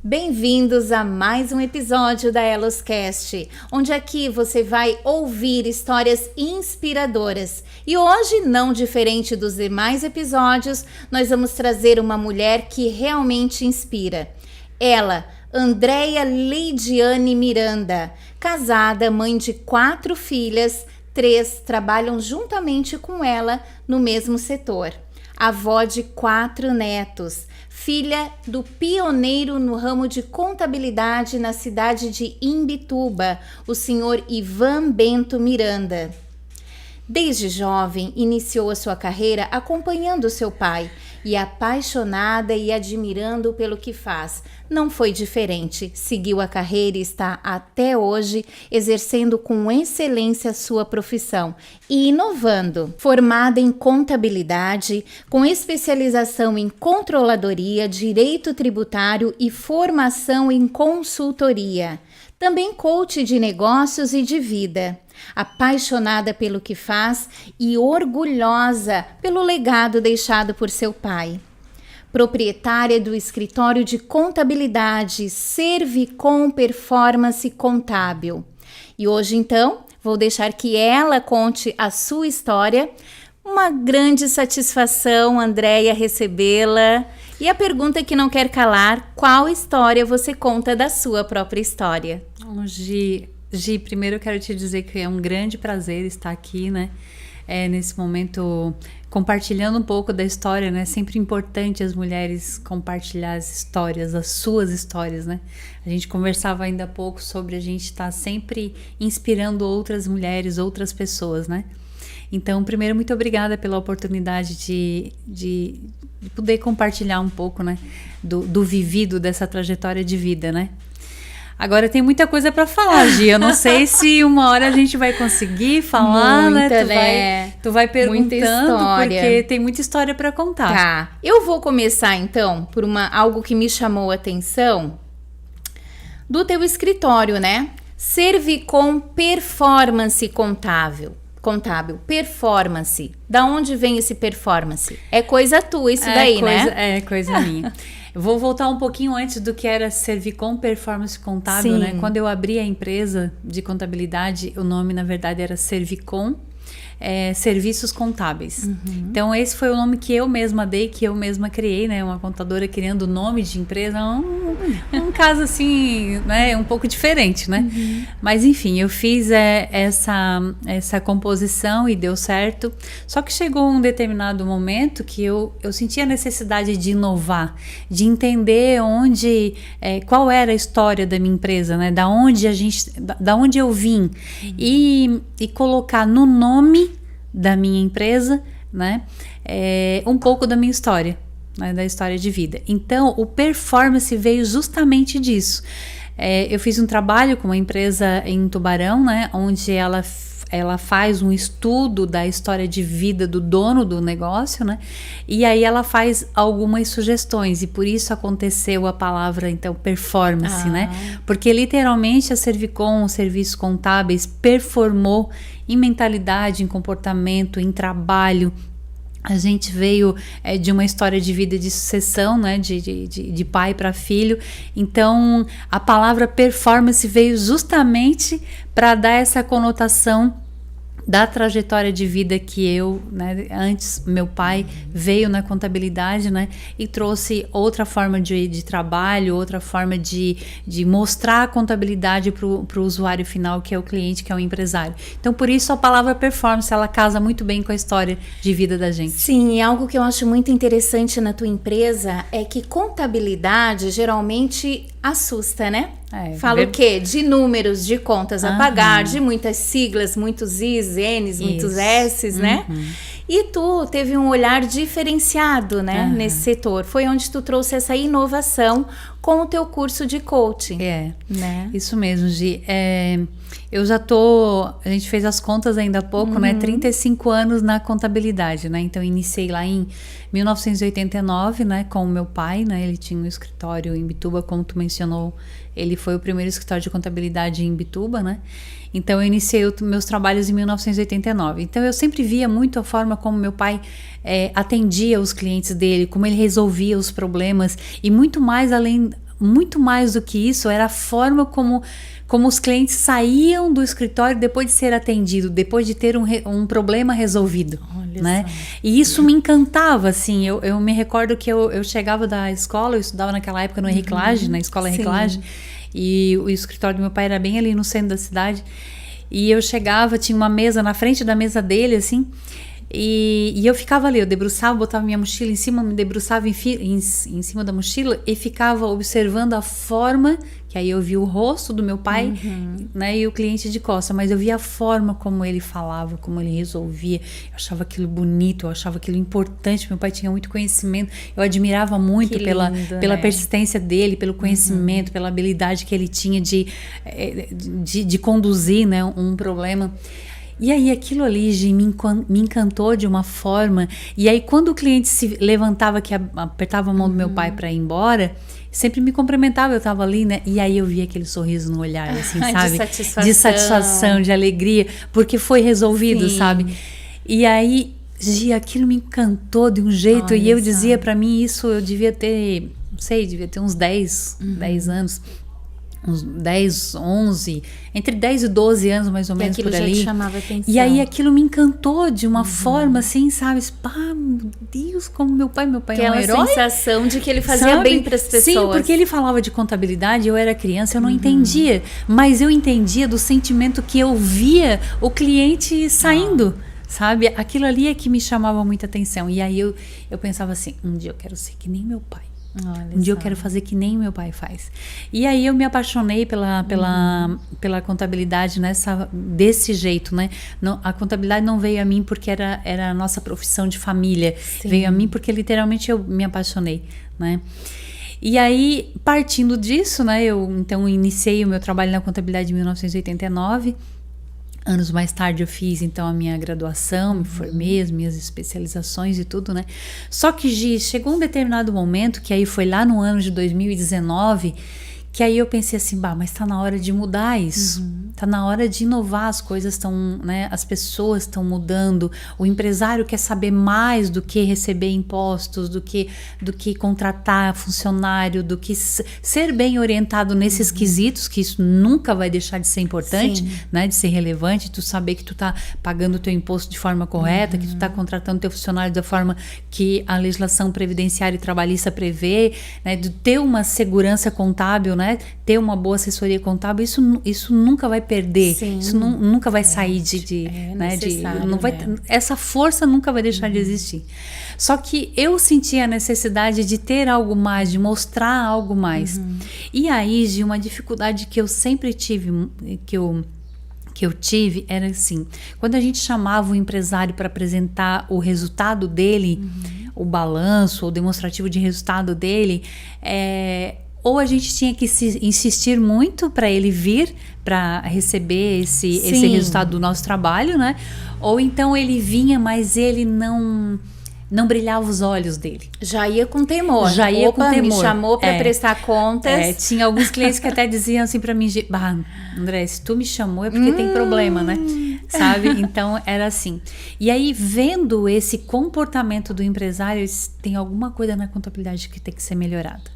Bem-vindos a mais um episódio da Eloscast, onde aqui você vai ouvir histórias inspiradoras. E hoje, não diferente dos demais episódios, nós vamos trazer uma mulher que realmente inspira. Ela, Andréia Leidiane Miranda, casada, mãe de 4 filhas, 3 trabalham juntamente com ela no mesmo setor. Avó de 4 netos, filha do pioneiro no ramo de contabilidade na cidade de Imbituba, o senhor Ivan Bento Miranda. Desde jovem, iniciou a sua carreira acompanhando seu pai e apaixonada e admirando pelo que faz. Não foi diferente, seguiu a carreira e está até hoje exercendo com excelência sua profissão e inovando. Formada em contabilidade, com especialização em controladoria, direito tributário e formação em consultoria. Também coach de negócios e de vida. Apaixonada pelo que faz e orgulhosa pelo legado deixado por seu pai. Proprietária do escritório de contabilidade Servicom Performance Contábil. E hoje, então, vou deixar que ela conte a sua história. Uma grande satisfação, Andréia, recebê-la. E a pergunta que não quer calar, qual história você conta da sua própria história? Gi, primeiro eu quero te dizer que é um grande prazer estar aqui, né? Nesse momento, compartilhando um pouco da história, né? Sempre importante as mulheres compartilhar as histórias, as suas histórias, né? A gente conversava ainda há pouco sobre a gente estar sempre inspirando outras mulheres, outras pessoas, né? Então, primeiro, muito obrigada pela oportunidade de poder compartilhar um pouco, né? Do vivido dessa trajetória de vida, né? Agora tem muita coisa para falar, Gi. Eu não sei se uma hora a gente vai conseguir falar, muita, né? Tu vai perguntando, porque tem muita história para contar. Tá. Eu vou começar então por algo que me chamou a atenção do teu escritório, né? Servicom Performance Contábil, performance. Da onde vem esse performance? É coisa tua isso daí, né? É coisa minha. Eu vou voltar um pouquinho antes do que era Servicom Performance Contábil, né? Quando eu abri a empresa de contabilidade, o nome, na verdade, era Servicom Serviços Contábeis. Uhum. Então, esse foi o nome que eu mesma dei, que eu mesma criei, né? Uma contadora criando nome de empresa, um caso assim, né? Um pouco diferente, né? Uhum. Mas, enfim, eu fiz essa composição e deu certo. Só que chegou um determinado momento que eu senti a necessidade de inovar, de entender qual era a história da minha empresa, né? Da onde eu vim. Uhum. E colocar no nome da minha empresa, né, um pouco da minha história, né, da história de vida. Então, o performance veio justamente disso. Eu fiz um trabalho com uma empresa em Tubarão, né, onde ela faz um estudo da história de vida do dono do negócio, né? E aí ela faz algumas sugestões, e por isso aconteceu a palavra, então, performance, né? Porque literalmente a Servicom, os serviços contábeis, performou em mentalidade, em comportamento, em trabalho. A gente veio de uma história de vida de sucessão, né? De pai para filho. Então, a palavra performance veio justamente para dar essa conotação da trajetória de vida que né, antes meu pai veio na contabilidade, né, e trouxe outra forma de trabalho, outra forma de mostrar a contabilidade para o usuário final, que é o cliente, que é o empresário. Então, por isso a palavra performance, ela casa muito bem com a história de vida da gente. Sim, e algo que eu acho muito interessante na tua empresa é que contabilidade geralmente assusta, né? Fala o quê? De números, de contas a pagar, de muitas siglas, muitos Is, Ns, muitos Ss, né? E tu teve um olhar diferenciado, né, nesse setor. Foi onde tu trouxe essa inovação com o teu curso de coaching. Né? Isso mesmo, Gi. A gente fez as contas ainda há pouco, né? 35 anos na contabilidade, né? Então, iniciei lá em 1989, né? Com o meu pai, né? Ele tinha um escritório em Imbituba, como tu mencionou. Ele foi o primeiro escritório de contabilidade em Imbituba, né? Então, eu iniciei meus trabalhos em 1989. Então, eu sempre via muito a forma como meu pai atendia os clientes dele, como ele resolvia os problemas e muito mais muito mais do que isso, era a forma como os clientes saíam do escritório depois de ser atendido, depois de ter um problema resolvido. Olha, né? E isso me encantava, assim. Eu me recordo que eu chegava da escola, eu estudava naquela época no Henrique Lage, na escola Henrique Lage, e o escritório do meu pai era bem ali no centro da cidade. E eu chegava, tinha uma mesa na frente da mesa dele, assim, e eu ficava ali, eu debruçava, botava minha mochila em cima, me debruçava em cima da mochila e ficava observando a forma, que aí eu via o rosto do meu pai, né, e o cliente de costas, mas eu via a forma como ele falava, como ele resolvia. Eu achava aquilo bonito, eu achava aquilo importante. Meu pai tinha muito conhecimento, eu admirava muito pela persistência dele, pelo conhecimento, pela habilidade que ele tinha de conduzir, né, um problema. E aí aquilo ali, Gi, me encantou de uma forma. E aí quando o cliente se levantava, que apertava a mão do meu pai para ir embora, sempre me cumprimentava, eu tava ali, né? E aí eu via aquele sorriso no olhar, assim, sabe? De satisfação, de alegria, porque foi resolvido, sabe? E aí, Gi, aquilo me encantou de um jeito. E eu dizia para mim, isso eu devia ter, não sei, devia ter uns 10 anos. Uns 10, 11, entre 10 e 12 anos mais ou menos por ali. Já te chamava atenção. E aí aquilo me encantou de uma forma assim, sabe? Pá, meu Deus, como meu pai é um herói. Aquela sensação de que ele fazia bem para as pessoas. Sim, porque ele falava de contabilidade, eu era criança, eu não entendia. Mas eu entendia do sentimento que eu via o cliente saindo. Sabe? Aquilo ali é que me chamava muita atenção. E aí eu pensava assim, um dia eu quero ser que nem meu pai. Um dia eu quero fazer que nem meu pai faz. E aí eu me apaixonei pela contabilidade desse jeito, né? Não, a contabilidade não veio a mim porque era a nossa profissão de família. Sim. Veio a mim porque literalmente eu me apaixonei, né? E aí, partindo disso, né? Eu então iniciei o meu trabalho na contabilidade em 1989. Anos mais tarde eu fiz então a minha graduação, me formei, as minhas especializações e tudo, né? Só que, Gi, chegou um determinado momento, que aí foi lá no ano de 2019, que aí eu pensei assim, mas tá na hora de mudar isso, tá na hora de inovar, as coisas estão, né, as pessoas estão mudando, o empresário quer saber mais do que receber impostos, do que contratar funcionário, do que ser bem orientado nesses quesitos, que isso nunca vai deixar de ser importante, né, de ser relevante, tu saber que tu tá pagando o teu imposto de forma correta, que tu tá contratando teu funcionário da forma que a legislação previdenciária e trabalhista prevê, né, de ter uma segurança contábil, né, ter uma boa assessoria contábil, isso nunca vai perder. Sim. Isso nunca vai sair essa força nunca vai deixar de existir. Só que eu senti a necessidade de ter algo mais, de mostrar algo mais. E aí, de uma dificuldade que eu sempre tive, que eu tive, era assim, quando a gente chamava o empresário para apresentar o resultado dele, o balanço, o demonstrativo de resultado dele, ou a gente tinha que insistir muito para ele vir para receber esse resultado do nosso trabalho, né? Ou então ele vinha, mas ele não brilhava os olhos dele. Já ia com temor. Me chamou para prestar contas. Tinha alguns clientes que até diziam assim para mim, André, se tu me chamou é porque tem problema, né? Sabe? Então era assim. E aí, vendo esse comportamento do empresário, tem alguma coisa na contabilidade que tem que ser melhorada.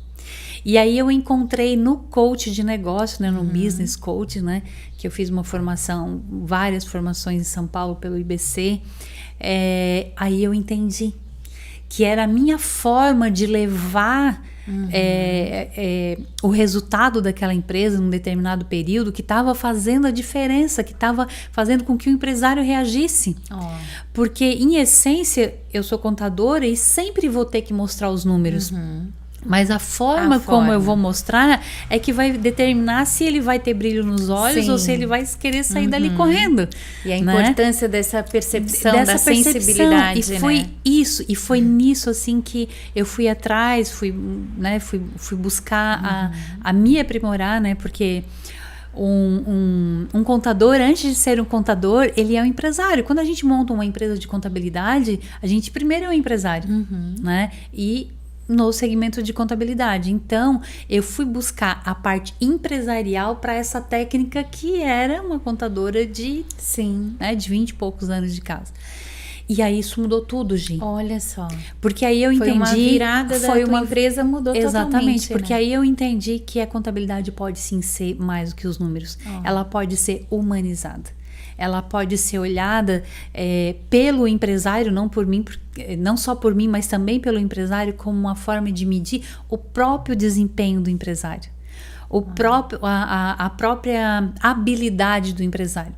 E aí eu encontrei no coach de negócio, né, no business coach, né, que eu fiz várias formações em São Paulo pelo IBC, aí eu entendi que era a minha forma de levar o resultado daquela empresa num determinado período que estava fazendo a diferença, que estava fazendo com que o empresário reagisse. Porque, em essência, eu sou contadora e sempre vou ter que mostrar os números. Mas a forma como eu vou mostrar é que vai determinar se ele vai ter brilho nos olhos ou se ele vai querer sair dali correndo. E a importância dessa percepção, da sensibilidade. E foi isso, e foi nisso assim que eu fui atrás, fui buscar a me aprimorar, né? Porque um contador, antes de ser um contador, ele é um empresário. Quando a gente monta uma empresa de contabilidade, a gente primeiro é um empresário, né? E no segmento de contabilidade. Então, eu fui buscar a parte empresarial para essa técnica que era uma contadora de 20 e poucos anos de casa. E aí isso mudou tudo, Gi. Olha só. Porque aí eu entendi... Foi uma virada da tua empresa, mudou Exatamente, totalmente. Porque aí eu entendi que a contabilidade pode sim ser mais do que os números. Ela pode ser humanizada. Ela pode ser olhada pelo empresário, não por mim, não só por mim, mas também pelo empresário, como uma forma de medir o próprio desempenho do empresário. A própria habilidade do empresário.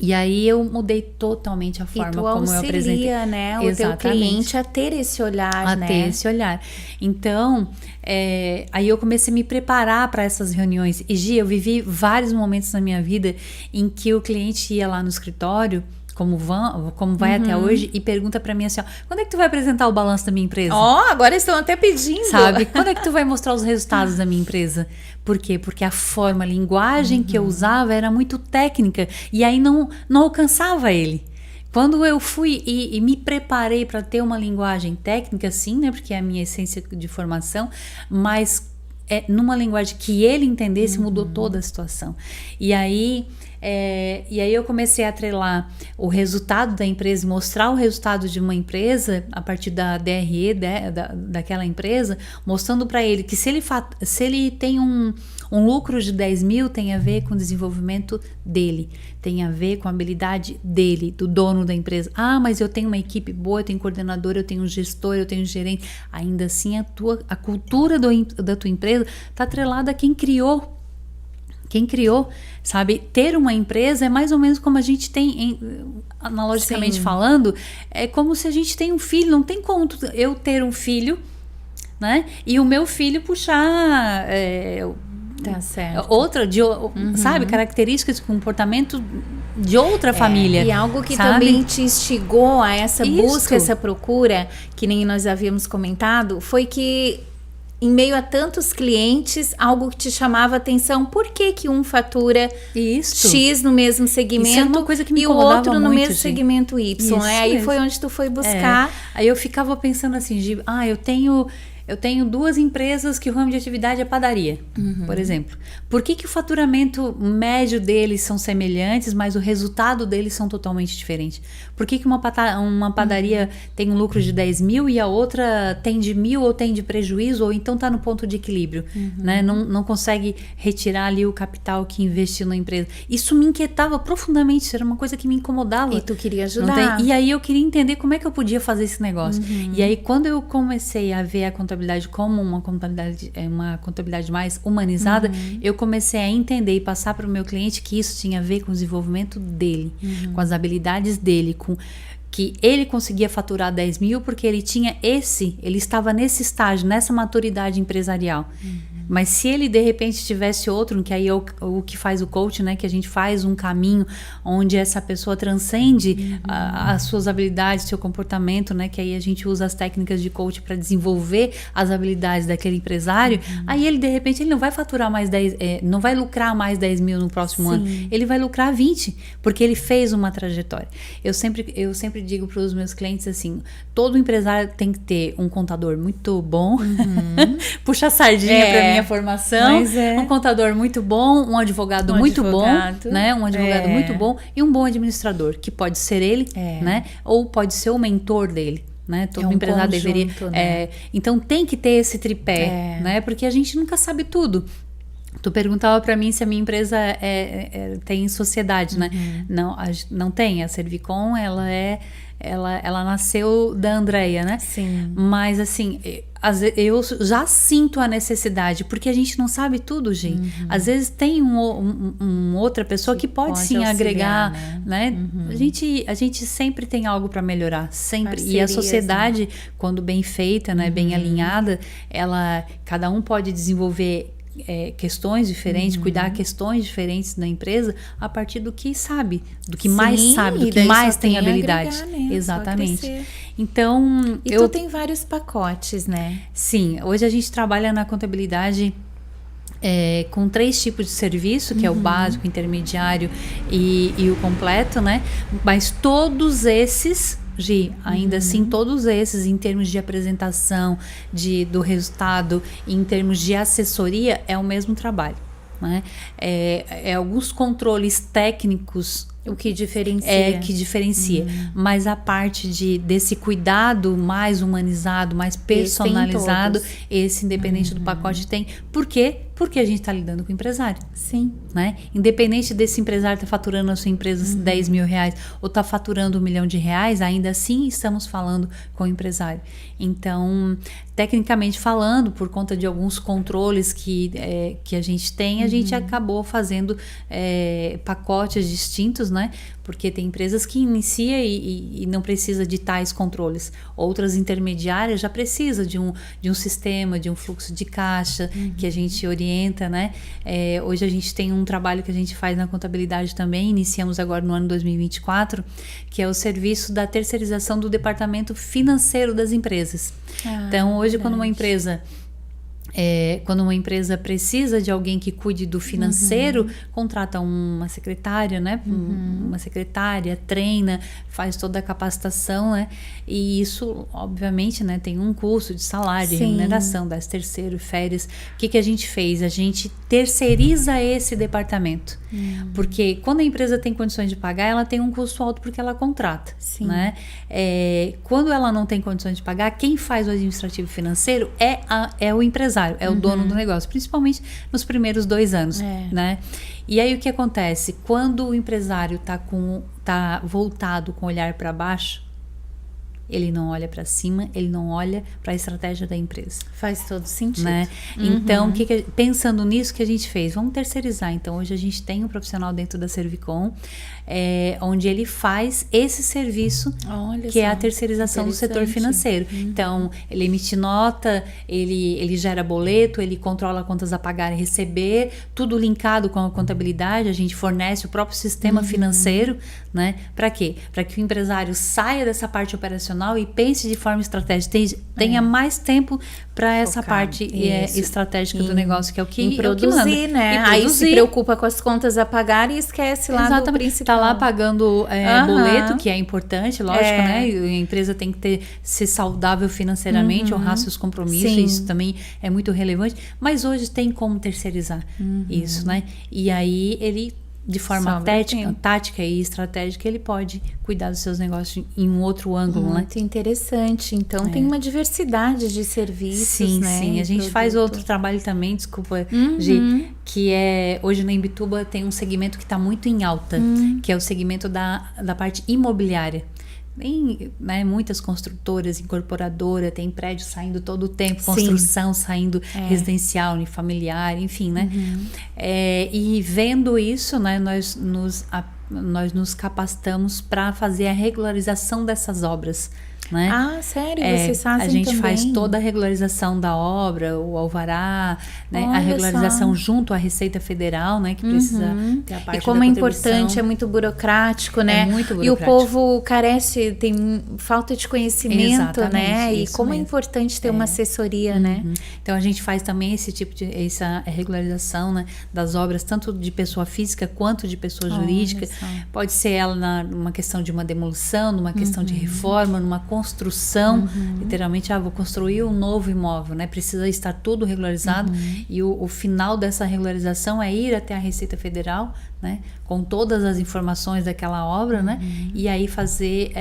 E aí eu mudei totalmente a forma como eu apresentei. Né, o teu cliente a ter esse olhar, né? A ter esse olhar. Então, aí eu comecei a me preparar para essas reuniões. E, Gi, eu vivi vários momentos na minha vida em que o cliente ia lá no escritório, como vai até hoje, e pergunta para mim assim, ó, quando é que tu vai apresentar o balanço da minha empresa? Agora estão até pedindo. Sabe? Quando é que tu vai mostrar os resultados da minha empresa? Por quê? Porque a linguagem que eu usava era muito técnica e aí não alcançava ele. Quando eu fui e me preparei para ter uma linguagem técnica, sim, né? Porque é a minha essência de formação, mas numa linguagem que ele entendesse, mudou toda a situação. E aí eu comecei a atrelar o resultado da empresa, mostrar o resultado de uma empresa a partir da DRE daquela empresa, mostrando para ele que se ele tem um lucro de 10 mil, tem a ver com o desenvolvimento dele, tem a ver com a habilidade dele, do dono da empresa. Mas eu tenho uma equipe boa, eu tenho coordenador, eu tenho um gestor, eu tenho um gerente. Ainda assim, a cultura da tua empresa está atrelada a quem criou. Quem criou, sabe? Ter uma empresa é mais ou menos como a gente tem, analogicamente falando, é como se a gente tem um filho. Não tem como eu ter um filho, né? E o meu filho puxar tá certo. sabe? Características de comportamento de outra família. E algo que sabe? também te instigou a essa busca, essa procura, que nem nós havíamos comentado, foi que em meio a tantos clientes, algo que te chamava a atenção, por que um fatura X no mesmo segmento isso é uma coisa que me e o outro no muito, mesmo segmento Y, né? Aí foi onde tu foi buscar. Aí eu ficava pensando assim, eu tenho 2 empresas que o ramo de atividade é padaria, por exemplo. Por que o faturamento médio deles são semelhantes, mas o resultado deles são totalmente diferentes? Por que uma padaria tem um lucro de 10 mil e a outra tem de 1.000 ou tem de prejuízo, ou então está no ponto de equilíbrio, né? Não consegue retirar ali o capital que investiu na empresa. Isso me inquietava profundamente, isso era uma coisa que me incomodava. E tu queria ajudar. E aí eu queria entender como é que eu podia fazer esse negócio. E aí quando eu comecei a ver a contabilidade como uma contabilidade mais humanizada, eu comecei a entender e passar para o meu cliente que isso tinha a ver com o desenvolvimento dele, com as habilidades dele, com que ele conseguia faturar 10 mil porque ele estava nesse estágio, nessa maturidade empresarial. Mas se ele de repente tivesse outro, que aí é o que faz o coach, né? Que a gente faz um caminho onde essa pessoa transcende as suas habilidades, seu comportamento, né? Que aí a gente usa as técnicas de coach para desenvolver as habilidades daquele empresário. Aí ele de repente ele não vai faturar mais 10, não vai lucrar mais 10 mil no próximo ano. Ele vai lucrar 20, porque ele fez uma trajetória. Eu sempre digo para os meus clientes assim, todo empresário tem que ter um contador muito bom, puxa a sardinha para minha formação, um contador muito bom, um advogado muito bom, né? Um advogado muito bom e um bom administrador, que pode ser ele, né? Ou pode ser o mentor dele. Né? Todo empresário deveria. Né? Então tem que ter esse tripé, né? Porque a gente nunca sabe tudo. Tu perguntava para mim se a minha empresa tem sociedade, né? Não tem. A Servicom, ela nasceu da Andrea, né? Sim. Mas assim, eu já sinto a necessidade, porque a gente não sabe tudo, gente. Às vezes tem outra pessoa que pode sim auxiliar, agregar, né? A gente sempre tem algo para melhorar, sempre. Parcerias, e a sociedade, quando bem feita, né? Bem alinhada, cada um pode desenvolver questões diferentes, cuidar questões diferentes na empresa a partir do que sabe, do que mais sabe, do que mais tem habilidade. Exatamente. Então, tu tem vários pacotes, né? Sim, hoje a gente trabalha na contabilidade com 3 tipos de serviço, que é o básico, o intermediário e o completo, né? Mas todos esses, Gi, ainda assim, todos esses, em termos de apresentação, do resultado, em termos de assessoria, é o mesmo trabalho, né? Alguns controles técnicos O que diferencia. Que diferencia. Mas a parte desse cuidado mais humanizado, mais personalizado, esse independente do pacote tem. Por quê? Porque a gente está lidando com o empresário. Sim. Né? Independente desse empresário estar faturando a sua empresa 10 mil reais ou está faturando R$1 milhão, ainda assim estamos falando com o empresário. Então, tecnicamente falando, por conta de alguns controles que a gente tem, a gente acabou fazendo pacotes distintos, né? Porque tem empresas que inicia e não precisa de tais controles. Outras intermediárias já precisa de um sistema, de um fluxo de caixa que a gente orienta, né? Hoje a gente tem um trabalho que a gente faz na contabilidade também, iniciamos agora no ano 2024, que é o serviço da terceirização do departamento financeiro das empresas. Então, hoje, quando uma empresa precisa de alguém que cuide do financeiro, contrata uma secretária, né? Uma secretária, treina, faz toda a capacitação, né? E isso, obviamente, né, tem um custo de salário, de remuneração, 13º, férias. O que a gente fez? A gente terceiriza esse departamento. Porque quando a empresa tem condições de pagar, ela tem um custo alto porque ela contrata. Né? Quando ela não tem condições de pagar, quem faz o administrativo financeiro é o empresário, é o dono do negócio, principalmente nos primeiros 2 anos. Né? E aí o que acontece? Quando o empresário tá voltado com o olhar para baixo, ele não olha para cima, ele não olha para a estratégia da empresa. Faz todo sentido. Né? Então, pensando nisso que a gente fez, vamos terceirizar. Então, hoje a gente tem um profissional dentro da Servicom, onde ele faz esse serviço, que é a terceirização do setor financeiro. Então, ele emite nota, ele gera boleto, ele controla contas a pagar e receber, tudo linkado com a contabilidade, a gente fornece o próprio sistema financeiro, né? Para quê? Para que o empresário saia dessa parte operacional e pense de forma estratégica, tenha mais tempo para essa parte estratégica do negócio, que é o que produzir, né? Aí se preocupa com as contas a pagar e esquece lá do principal. Tá lá pagando boleto, que é importante, lógico, né? E a empresa tem que ser saudável financeiramente, honrar seus compromissos, isso também é muito relevante. Mas hoje tem como terceirizar isso, né? E aí ele, de forma tática e estratégica, ele pode cuidar dos seus negócios em um outro ângulo, né? Muito interessante. Então, tem uma diversidade de serviços, né? Sim. A gente faz outro trabalho também, desculpa, Gi, que hoje na Imbituba tem um segmento que está muito em alta, que é o segmento da parte imobiliária. Tem, né, muitas construtoras, incorporadora, tem prédios saindo todo o tempo, construção saindo residencial, unifamiliar, enfim, né? E vendo isso, né, nós nos capacitamos para fazer a regularização dessas obras. Né? Ah, sério? Vocês fazem também? A gente faz toda a regularização da obra, o alvará, né? A regularização junto à Receita Federal, né? Que precisa ter a parte da contribuição. E como é importante, é muito burocrático, né? É muito burocrático. E o povo carece, tem falta de conhecimento, né? E como é importante ter uma assessoria, né? Então, a gente faz também essa regularização, né, das obras, tanto de pessoa física quanto de pessoa jurídica. Pode ser ela numa questão de uma demolição, numa questão de reforma, numa construção, literalmente, vou construir um novo imóvel, né? Precisa estar tudo regularizado e o final dessa regularização é ir até a Receita Federal, né? Com todas as informações daquela obra, né? E aí fazer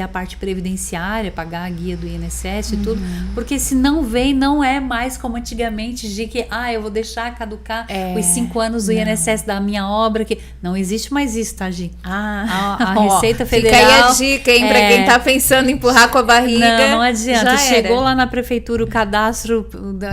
a parte previdenciária, pagar a guia do INSS e tudo, porque se não vem, não é mais como antigamente de que, eu vou deixar caducar os 5 anos do INSS da minha obra, que não existe mais isso, tá, Gi? A Receita Federal... Fica aí a dica, hein, pra quem tá pensando em empurrar com a barriga. Não adianta, chegou lá na prefeitura o cadastro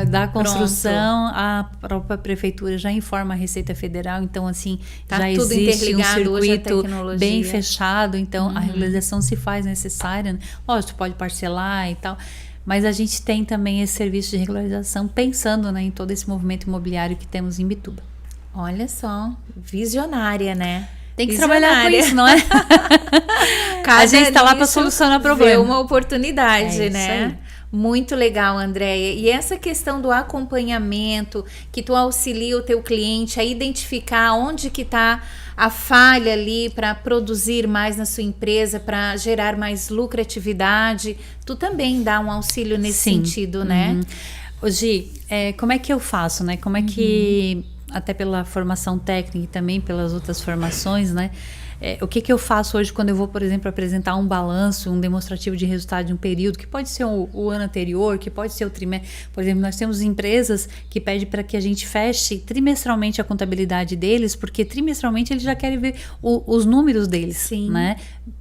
da construção, a própria prefeitura já informa a Receita Federal, então assim, já tudo existe um circuito bem fechado. fechado, então a regularização se faz necessária, né? Lógico, pode parcelar e tal, mas a gente tem também esse serviço de regularização pensando, né, em todo esse movimento imobiliário que temos em Imbituba. Olha só, visionária, né? Tem que trabalhar com isso, não é? A gente está lá para solucionar problema. É uma oportunidade, né? Muito legal, Andréia. E essa questão do acompanhamento, que tu auxilia o teu cliente a identificar onde que está a falha ali para produzir mais na sua empresa, para gerar mais lucratividade, tu também dá um auxílio nesse sentido, né? Gi, como é que eu faço, né? Como é que, até pela formação técnica e também pelas outras formações, né? o que eu faço hoje quando eu vou, por exemplo, apresentar um balanço, um demonstrativo de resultado de um período, que pode ser o ano anterior, que pode ser o trimestre. Por exemplo, nós temos empresas que pedem para que a gente feche trimestralmente a contabilidade deles, porque trimestralmente eles já querem ver os números deles, Sim. né?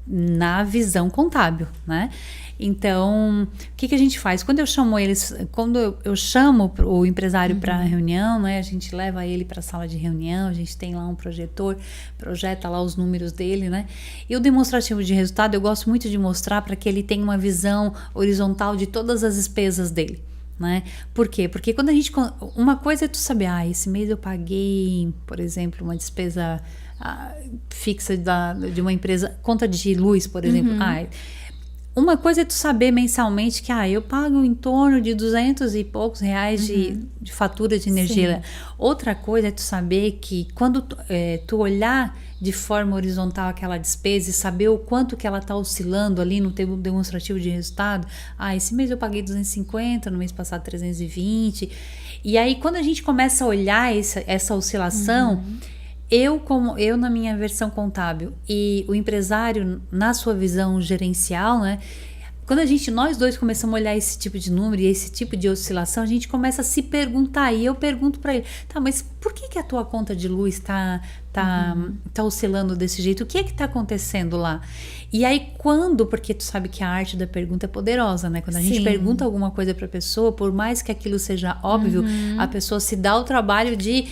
Na visão contábil, né? Então, o que a gente faz? Quando eu chamo eles, quando eu chamo o empresário para reunião, né? A gente leva ele para a sala de reunião, a gente tem lá um projetor, projeta lá os números dele, né? E o demonstrativo de resultado eu gosto muito de mostrar para que ele tenha uma visão horizontal de todas as despesas dele. Né? Por quê? Porque quando a gente... Uma coisa é tu saber, esse mês eu paguei, por exemplo, uma despesa fixa de uma empresa, conta de luz, por exemplo. Uma coisa é tu saber mensalmente que eu pago em torno de 200 e poucos reais de fatura de energia. Sim. Outra coisa é tu saber que quando tu olhar de forma horizontal aquela despesa e saber o quanto que ela está oscilando ali no teu demonstrativo de resultado. Esse mês eu paguei 250, no mês passado 320. E aí quando a gente começa a olhar essa oscilação... Eu na minha versão contábil e o empresário na sua visão gerencial, né? Quando nós dois começamos a olhar esse tipo de número e esse tipo de oscilação, a gente começa a se perguntar, e eu pergunto para ele, mas por que a tua conta de luz tá oscilando desse jeito? O que é que tá acontecendo lá? E aí porque tu sabe que a arte da pergunta é poderosa, né? Quando a gente pergunta alguma coisa para a pessoa, por mais que aquilo seja óbvio, a pessoa se dá o trabalho de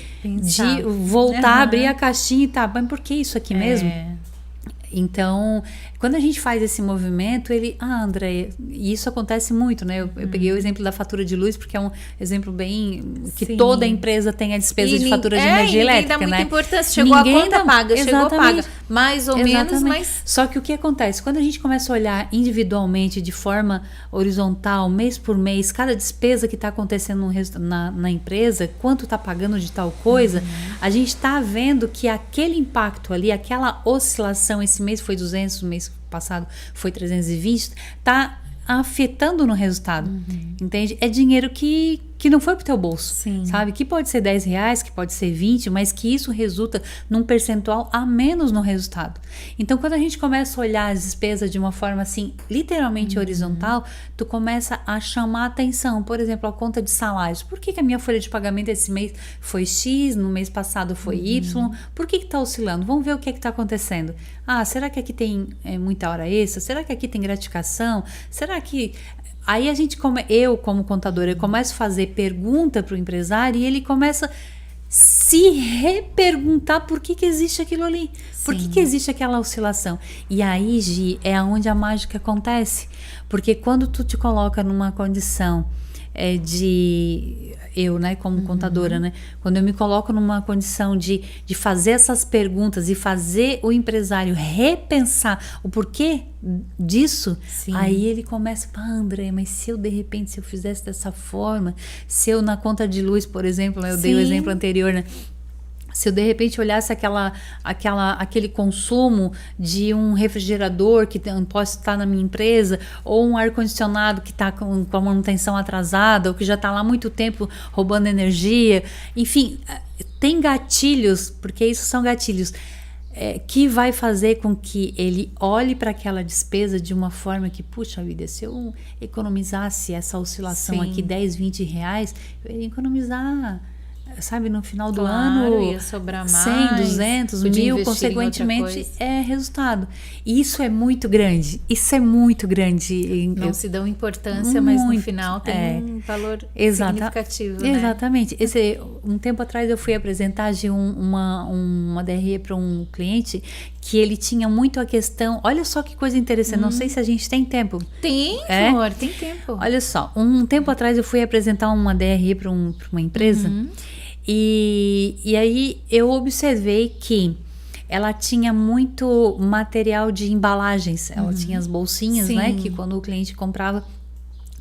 voltar, abrir a caixinha e mas por que isso aqui mesmo? Então, quando a gente faz esse movimento, André, e isso acontece muito, né? Eu peguei o exemplo da fatura de luz, porque é um exemplo bem... que toda empresa tem a despesa de fatura de energia elétrica, dá muita né? importância. Chegou a conta, paga. Chegou, paga. Mais ou menos, mas... Só que o que acontece? Quando a gente começa a olhar individualmente, de forma horizontal, mês por mês, cada despesa que está acontecendo na empresa, quanto está pagando de tal coisa, a gente está vendo que aquele impacto ali, aquela oscilação, esse mês foi 200, o mês passado foi 320, tá afetando no resultado, entende? É dinheiro que não foi pro teu bolso, sabe? Que pode ser 10 reais, que pode ser 20, mas que isso resulta num percentual a menos no resultado. Então, quando a gente começa a olhar as despesas de uma forma assim, literalmente horizontal, tu começa a chamar atenção. Por exemplo, a conta de salários. Por que a minha folha de pagamento esse mês foi X, no mês passado foi Y? Por que tá oscilando? Vamos ver o que tá acontecendo. Será que aqui tem muita hora extra? Será que aqui tem gratificação? Será que... Aí eu como contadora, eu começo a fazer pergunta para o empresário e ele começa a se reperguntar por que existe aquilo ali. Por que existe aquela oscilação? E aí, Gi, é onde a mágica acontece. Porque quando tu te coloca numa condição eu, né, como contadora, né, quando eu me coloco numa condição de fazer essas perguntas e fazer o empresário repensar o porquê disso, aí ele começa, André, mas se eu fizesse dessa forma, se eu na conta de luz, por exemplo, né, eu dei o exemplo anterior, né, se eu de repente olhasse aquele consumo de um refrigerador que pode estar na minha empresa, ou um ar-condicionado que está com a manutenção atrasada, ou que já está lá há muito tempo roubando energia, enfim, tem gatilhos, porque isso são gatilhos, que vai fazer com que ele olhe para aquela despesa de uma forma que, puxa vida, se eu economizasse essa oscilação aqui 10, 20 reais, eu ia economizar... Sabe, no final do ano, ia sobrar mais, 100, 200, 1000, consequentemente é resultado. E isso é muito grande, Não se dão importância, mas no final tem um valor significativo, né? Exatamente. Um tempo atrás eu fui apresentar de uma DRE para um cliente que ele tinha muito a questão, olha só que coisa interessante, não sei se a gente tem tempo. Tem, amor, tem tempo. Olha só, um tempo atrás eu fui apresentar uma DRE para uma empresa, e aí eu observei que ela tinha muito material de embalagens, ela tinha as bolsinhas, né, que quando o cliente comprava,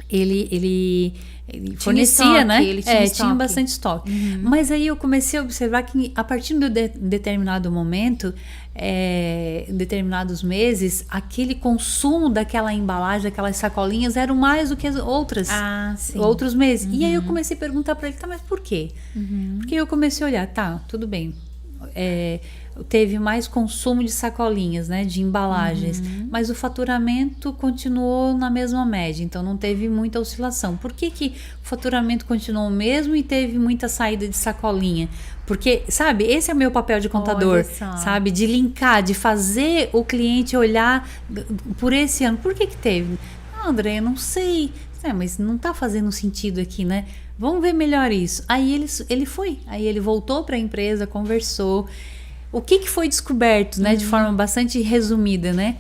ele fornecia, estoque, né? Ele tinha bastante estoque. Mas aí eu comecei a observar que a partir de determinado momento, em determinados meses, aquele consumo daquela embalagem, daquelas sacolinhas, eram mais do que as outros meses. E aí eu comecei a perguntar para ele, mas por quê? Porque eu comecei a olhar, tudo bem. teve mais consumo de sacolinhas, né, de embalagens, mas o faturamento continuou na mesma média, então não teve muita oscilação. Por que o faturamento continuou o mesmo e teve muita saída de sacolinha? Porque, sabe, esse é o meu papel de contador, sabe, de linkar, de fazer o cliente olhar por esse ano. Por que teve? André, eu não sei, mas não tá fazendo sentido aqui, né? Vamos ver melhor isso. Aí ele voltou para a empresa, conversou. O que foi descoberto, né, de forma bastante resumida, né?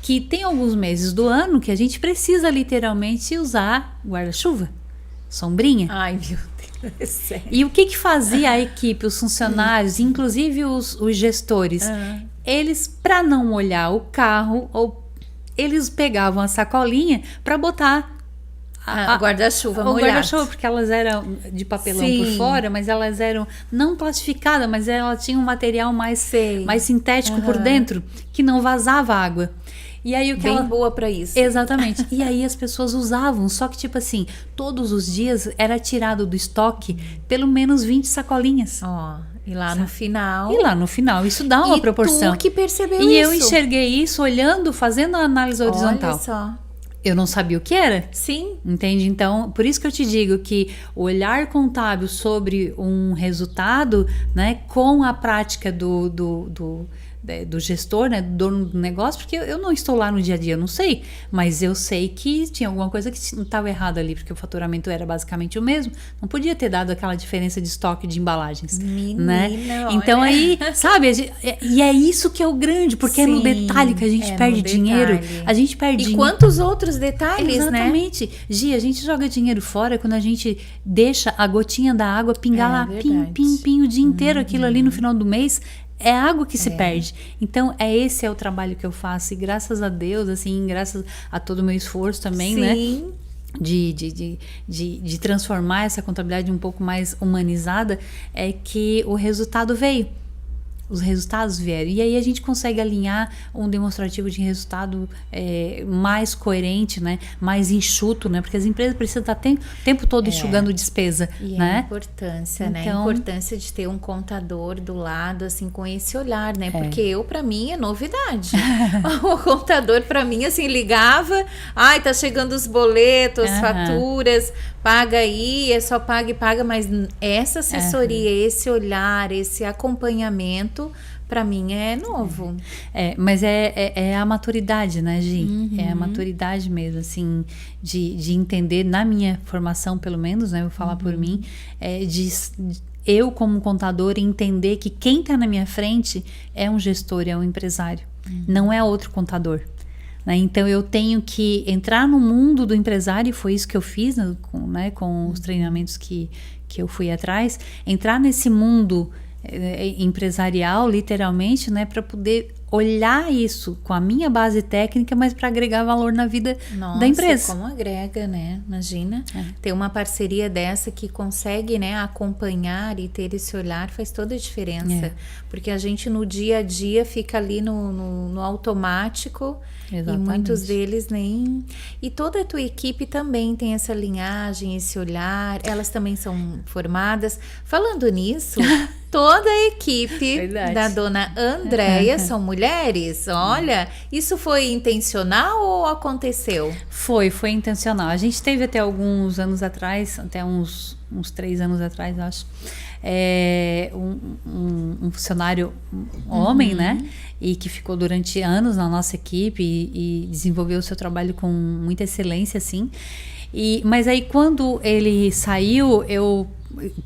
Que tem alguns meses do ano que a gente precisa literalmente usar guarda-chuva, sombrinha. Ai, meu Deus, é sério. E o que fazia a equipe, os funcionários, inclusive os gestores? Eles, para não molhar o carro, eles pegavam a sacolinha para botar guarda-chuva molhado. O guarda-chuva, porque elas eram de papelão por fora, mas elas eram não plastificadas, mas ela tinha um material mais sintético por dentro, que não vazava água. E aí Bem boa para isso. Exatamente. E aí as pessoas usavam, só que tipo assim, todos os dias era tirado do estoque pelo menos 20 sacolinhas. E lá no final... isso dá uma proporção. E tu que percebeu isso. E eu enxerguei isso olhando, fazendo a análise horizontal. Olha só. Eu não sabia o que era. Sim. Entende? Então, por isso que eu te digo que o olhar contábil sobre um resultado, né, com a prática do gestor, né, do dono do negócio, porque eu não estou lá no dia a dia, eu não sei, mas eu sei que tinha alguma coisa que estava errada ali, porque o faturamento era basicamente o mesmo, não podia ter dado aquela diferença de estoque de embalagens, né? Então aí, sabe, e é isso que é o grande, porque é no detalhe que a gente perde dinheiro, a gente perde dinheiro. E quantos outros detalhes, exatamente, né? Gi, a gente joga dinheiro fora quando a gente deixa a gotinha da água pingar lá, pim, o dia inteiro, aquilo ali no final do mês, é água que se perde. Então, esse é o trabalho que eu faço. E graças a Deus, assim, graças a todo o meu esforço também, né? De transformar essa contabilidade um pouco mais humanizada, é que o resultado veio. Os resultados vieram. E aí a gente consegue alinhar um demonstrativo de resultado mais coerente, né? Mais enxuto, né? Porque as empresas precisam estar o tempo todo enxugando despesa. E né? a importância, né? A importância de ter um contador do lado, assim, com esse olhar, né? Porque para mim, é novidade. O contador, para mim, assim, ligava, tá chegando os boletos, as faturas, paga aí, é só paga e paga, mas essa assessoria, esse olhar, esse acompanhamento, para mim é novo. Mas é a maturidade, né, Gi? É a maturidade mesmo, assim, de entender, na minha formação, pelo menos, né, vou falar por mim, eu como contador entender que quem está na minha frente é um gestor, é um empresário, não é outro contador. Né? Então eu tenho que entrar no mundo do empresário, e foi isso que eu fiz, né, com os treinamentos que eu fui atrás, entrar nesse mundo empresarial, literalmente, né, para poder olhar isso com a minha base técnica, mas para agregar valor na vida da empresa. Como agrega, né? Imagina, ter uma parceria dessa que consegue, né, acompanhar e ter esse olhar faz toda a diferença. Porque a gente no dia a dia fica ali no automático. Exatamente. E muitos deles nem... E toda a tua equipe também tem essa linhagem, esse olhar, elas também são formadas. Falando nisso... Toda a equipe da dona Andréia são mulheres? Olha, isso foi intencional ou aconteceu? Foi intencional. A gente teve até alguns anos atrás, até uns 3 anos atrás, acho, um funcionário homem, né? E que ficou durante anos na nossa equipe e desenvolveu o seu trabalho com muita excelência, assim. Mas aí, quando ele saiu,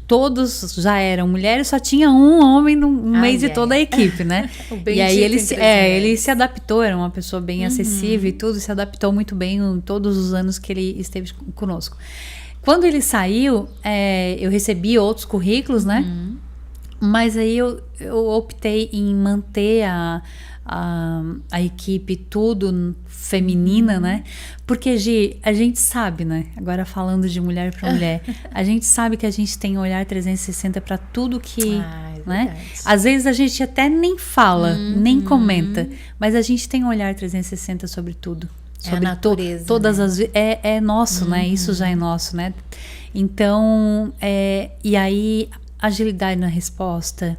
todos já eram mulheres, só tinha um homem no meio de toda a equipe, né? E aí ele se adaptou, era uma pessoa bem acessível e tudo, se adaptou muito bem em todos os anos que ele esteve conosco. Quando ele saiu, eu recebi outros currículos, né? Mas aí eu optei em manter a equipe tudo feminina, né? Porque, Gi, a gente sabe, né? Agora falando de mulher para mulher, a gente sabe que a gente tem um olhar 360 para tudo que, né? Às vezes a gente até nem fala, nem comenta, mas a gente tem um olhar 360 sobre tudo. Sobre a natureza, todas as é nosso, né? Isso já é nosso, né? Então, e aí agilidade na resposta,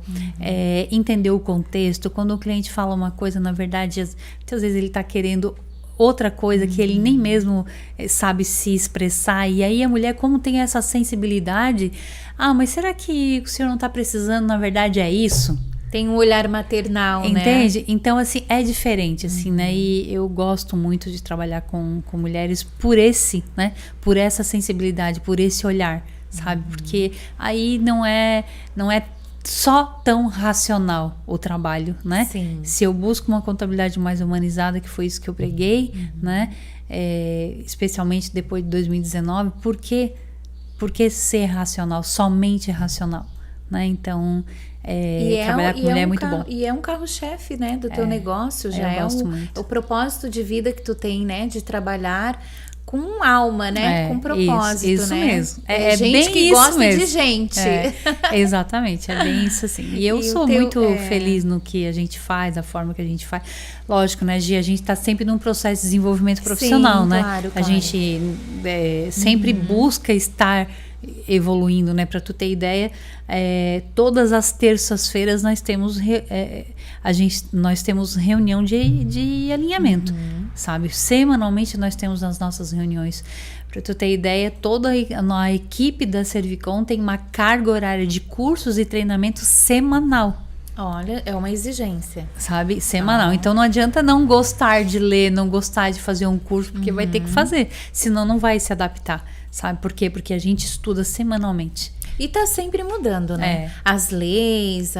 entender o contexto. Quando o cliente fala uma coisa, na verdade, muitas vezes ele está querendo outra coisa que ele nem mesmo sabe se expressar. E aí a mulher, como tem essa sensibilidade, mas será que o senhor não está precisando, na verdade é isso? Tem um olhar maternal, entende? Né? Então, assim, é diferente, assim, né? E eu gosto muito de trabalhar com mulheres por essa sensibilidade, por esse olhar, sabe? Porque aí não é só tão racional o trabalho, né? Sim. Se eu busco uma contabilidade mais humanizada, que foi isso que eu preguei, né? Especialmente depois de 2019, por que ser racional, somente racional, né? Então, trabalhar com mulher é muito bom. E é um carro-chefe, né, do teu negócio, já é o propósito de vida que tu tem, né, de trabalhar com alma, né? Com propósito, isso né? Mesmo. Gente bem que isso gosta mesmo. de gente. Exatamente, é bem isso assim. E eu sou muito feliz no que a gente faz, da forma que a gente faz. Lógico, né, Gi? A gente está sempre num processo de desenvolvimento profissional, né? Claro. A gente sempre busca estar evoluindo, né? Para tu ter ideia, todas as terças-feiras nós temos reunião de alinhamento, sabe? Semanalmente nós temos as nossas reuniões. Para tu ter ideia, toda a equipe da Servicom tem uma carga horária de cursos e treinamento semanal. Olha, é uma exigência. Sabe? Semanal. Então não adianta não gostar de ler, não gostar de fazer um curso, porque vai ter que fazer. Senão não vai se adaptar. Sabe por quê? Porque a gente estuda semanalmente. E tá sempre mudando, né? As leis,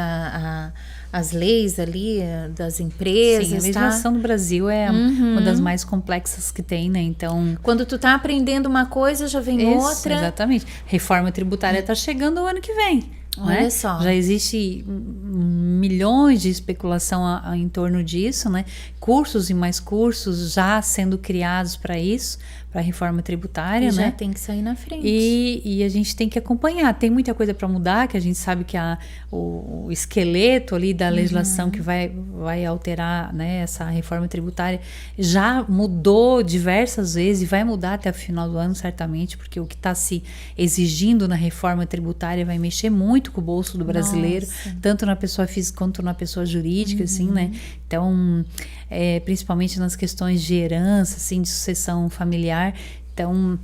as leis ali das empresas. Sim, a legislação do Brasil é uma das mais complexas que tem, né? Então, quando tu tá aprendendo uma coisa, já vem outra. Exatamente. Reforma tributária tá chegando o ano que vem. Olha só. Já existe milhões de especulação em torno disso, né? Cursos e mais cursos já sendo criados para isso, para a reforma tributária, né? Já tem que sair na frente. E a gente tem que acompanhar. Tem muita coisa para mudar, que a gente sabe que o esqueleto ali da legislação que vai alterar, né, essa reforma tributária já mudou diversas vezes e vai mudar até o final do ano, certamente, porque o que está se exigindo na reforma tributária vai mexer muito com o bolso do brasileiro, tanto na pessoa física quanto na pessoa jurídica, assim, né? Então, principalmente nas questões de herança, assim, de sucessão familiar. Então,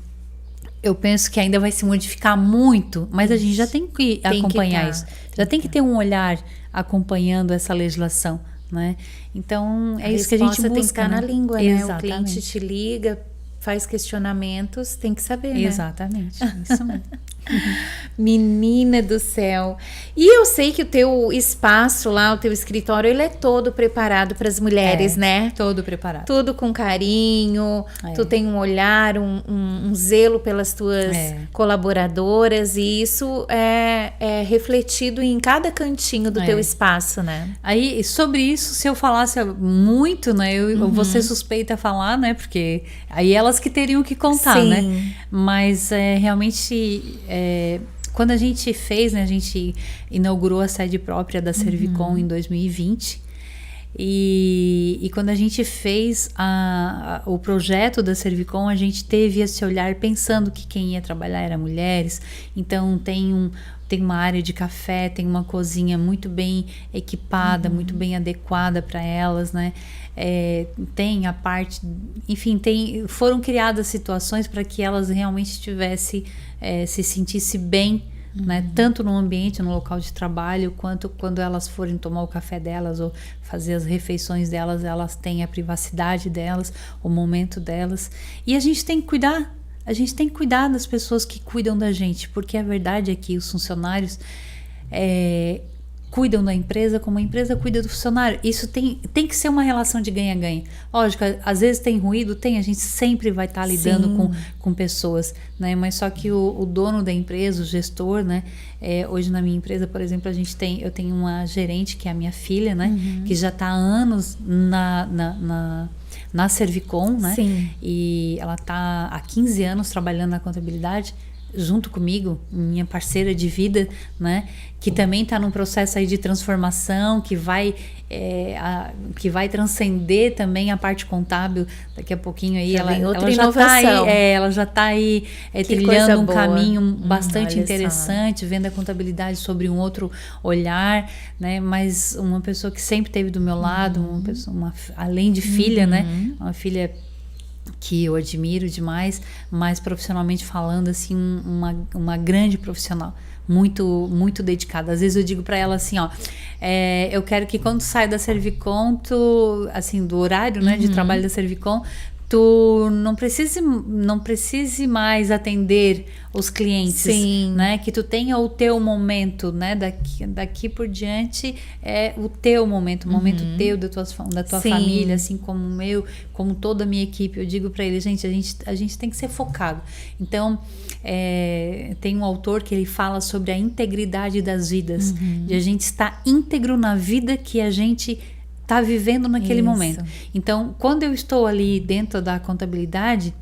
eu penso que ainda vai se modificar muito, mas a gente já tem que acompanhar isso. Já tem que ter um olhar acompanhando essa legislação, né? Então, isso que a gente busca. Tem que estar na língua, né? Exatamente. O cliente te liga, faz questionamentos, tem que saber, né? Exatamente, isso mesmo. Menina do céu. E eu sei que o teu espaço lá, o teu escritório, ele é todo preparado para as mulheres, né? Todo preparado. Tudo com carinho. Tu tem um olhar, um zelo pelas tuas colaboradoras, e isso é refletido em cada cantinho do teu espaço, né? Aí, sobre isso, se eu falasse muito, né, eu vou ser suspeita a falar, né? Porque aí elas que teriam que contar, né? Mas realmente, quando a gente fez, né, a gente inaugurou a sede própria da Servicom em 2020, e quando a gente fez o projeto da Servicom, a gente teve esse olhar pensando que quem ia trabalhar era mulheres. Então tem uma área de café, tem uma cozinha muito bem equipada, muito bem adequada para elas, né? Tem a parte, enfim, foram criadas situações para que elas realmente se sentissem bem, né? Tanto no ambiente, no local de trabalho, quanto quando elas forem tomar o café delas ou fazer as refeições delas, elas têm a privacidade delas, o momento delas. E a gente tem que cuidar. A gente tem que cuidar das pessoas que cuidam da gente, porque a verdade é que os funcionários cuidam da empresa como a empresa cuida do funcionário. Isso tem que ser uma relação de ganha-ganha. Lógico, às vezes tem ruído, a gente sempre vai estar lidando com pessoas, né? Mas só que o dono da empresa, o gestor, né? Hoje na minha empresa, por exemplo, eu tenho uma gerente que é a minha filha, né? Que já está há anos na Servicom, né? Sim. E ela está há 15 anos trabalhando na contabilidade. junto comigo, minha parceira de vida, né? Que também está num processo aí de transformação, que vai transcender também a parte contábil. Daqui a pouquinho aí ela já está aí trilhando um caminho bastante interessante, vendo a contabilidade sobre um outro olhar, né? Mas uma pessoa que sempre esteve do meu lado, além de filha, né? Uma filha que eu admiro demais, mas profissionalmente falando, assim, uma grande profissional, muito, muito dedicada. Às vezes eu digo para ela assim, ó, eu quero que quando sai da Servicom, assim, do horário, né, de trabalho da Servicom, tu não precise mais atender os clientes, Sim. né? Que tu tenha o teu momento, né? Daqui por diante é o teu momento, o momento teu, da tua família, assim como o meu, como toda a minha equipe. Eu digo para ele, gente, a gente tem que ser focado. Então, tem um autor que ele fala sobre a integridade das vidas, de a gente estar íntegro na vida que a gente está vivendo naquele momento. Então, quando eu estou ali dentro da contabilidade,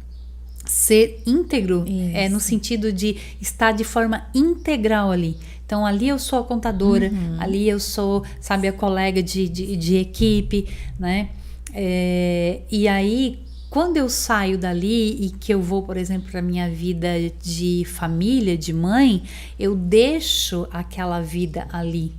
ser íntegro é no sentido de estar de forma integral ali. Então, ali eu sou a contadora, ali eu sou, sabe, a colega de equipe, né? E aí, quando eu saio dali e que eu vou, por exemplo, para a minha vida de família, de mãe, eu deixo aquela vida ali,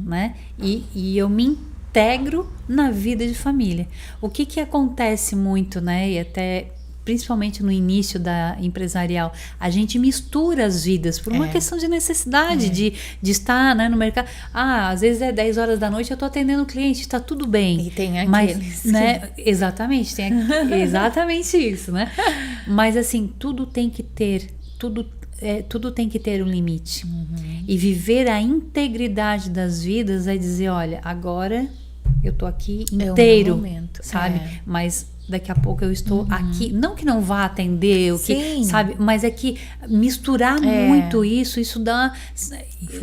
né? E eu me integro na vida de família. O que acontece muito, né? E até principalmente no início da empresarial, a gente mistura as vidas por uma questão de necessidade de estar, né, no mercado. Às vezes é 10 horas da noite, eu tô atendendo o cliente, tá tudo bem. E tem aqueles. Mas, né, exatamente, exatamente isso, né? Mas assim, tudo tem que ter um limite. E viver a integridade das vidas é dizer, olha, agora eu tô aqui inteiro, momento, sabe? Mas daqui a pouco eu estou aqui, não que não vá atender, sabe? Mas é que misturar muito isso dá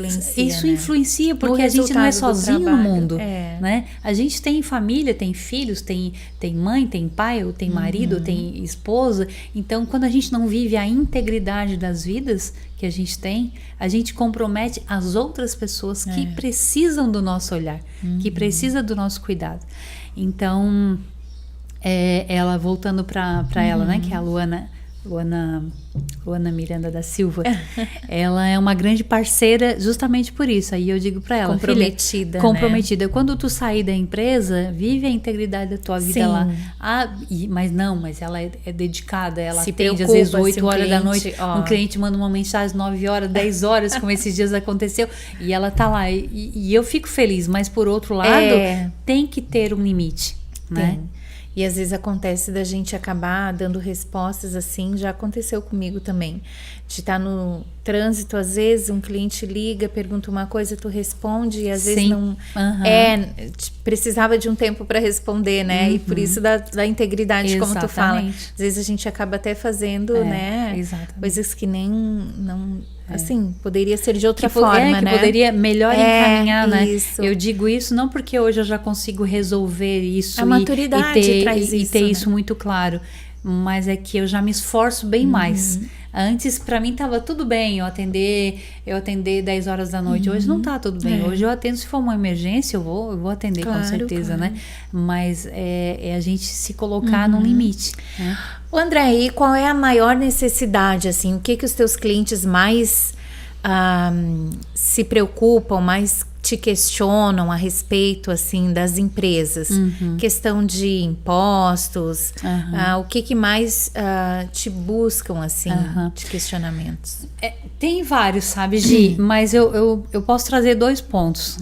influencia, porque a gente não é sozinho no mundo, né? A gente tem família, tem filhos, tem mãe, tem pai, ou tem marido, ou tem esposa. Então, quando a gente não vive a integridade das vidas que a gente compromete as outras pessoas que precisam do nosso olhar, que precisam do nosso cuidado. Então, ela, voltando para ela, né, que é a Luana Miranda da Silva, ela é uma grande parceira justamente por isso. Aí eu digo para ela, comprometida, né? Quando tu sair da empresa, vive a integridade da tua vida lá. Mas ela é dedicada, ela atende às vezes 8 horas da noite, um cliente manda uma mensagem 9 horas, 10 horas, como esses dias aconteceu, e ela tá lá, e eu fico feliz, mas por outro lado, tem que ter um limite, né? E às vezes acontece da gente acabar dando respostas assim, já aconteceu comigo também, de estar no trânsito, às vezes um cliente liga, pergunta uma coisa, tu responde e às vezes não precisava de um tempo para responder, né? E por isso da integridade, como tu fala. Às vezes a gente acaba até fazendo, né? Coisas que nem não assim, poderia ser de outra forma, né? Que poderia melhor encaminhar, né? Isso. Eu digo isso não porque hoje eu já consigo resolver isso a maturidade traz isso, ter isso muito claro, mas é que eu já me esforço bem mais. Antes, para mim, tava tudo bem eu atender 10 horas da noite. Hoje não tá tudo bem. Hoje eu atendo, se for uma emergência, eu vou atender, com certeza, né? Mas é a gente se colocar num limite, né? André, e qual é a maior necessidade, assim? O que os teus clientes mais se preocupam, mais te questionam a respeito, assim, das empresas? Questão de impostos, o que mais te buscam, assim, de questionamentos? Tem vários, sabe, Gi? Mas eu posso trazer 2 pontos.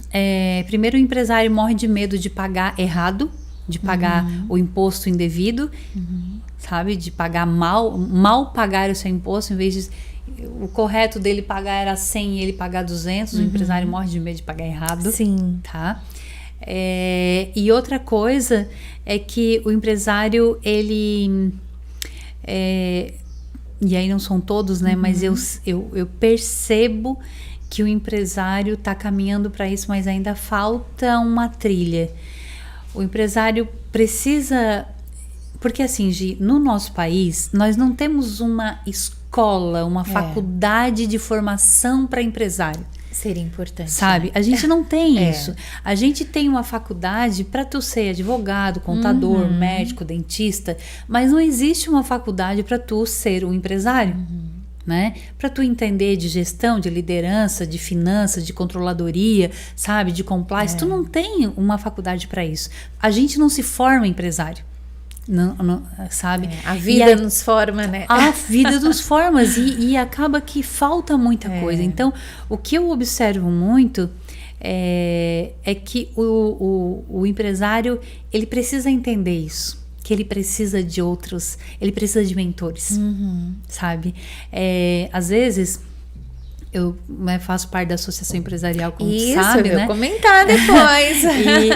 Primeiro, o empresário morre de medo de pagar errado, de pagar o imposto indevido, sabe? De pagar mal pagar o seu imposto, em vez de... O correto dele pagar era 100 e ele pagar 200, o empresário morre de medo de pagar errado. Sim. Tá? E outra coisa é que o empresário, ele... e aí não são todos, né? Mas eu percebo que o empresário está caminhando para isso, mas ainda falta uma trilha. O empresário precisa... Porque assim, Gi, no nosso país, nós não temos uma escola escola, uma faculdade de formação para empresário. Seria importante. Sabe? A gente não tem isso. A gente tem uma faculdade para tu ser advogado, contador, médico, dentista, mas não existe uma faculdade para tu ser um empresário. Né? Para tu entender de gestão, de liderança, de finanças, de controladoria, sabe? De compliance. Tu não tem uma faculdade para isso. A gente não se forma empresário. Não, sabe? A vida nos forma, né? A vida nos forma e acaba que falta muita coisa. Então, o que eu observo muito é que o empresário, ele precisa entender isso, que ele precisa de outros, ele precisa de mentores, sabe? Às vezes... Eu faço parte da associação empresarial, como tu sabe, né? Isso, eu vou comentar depois.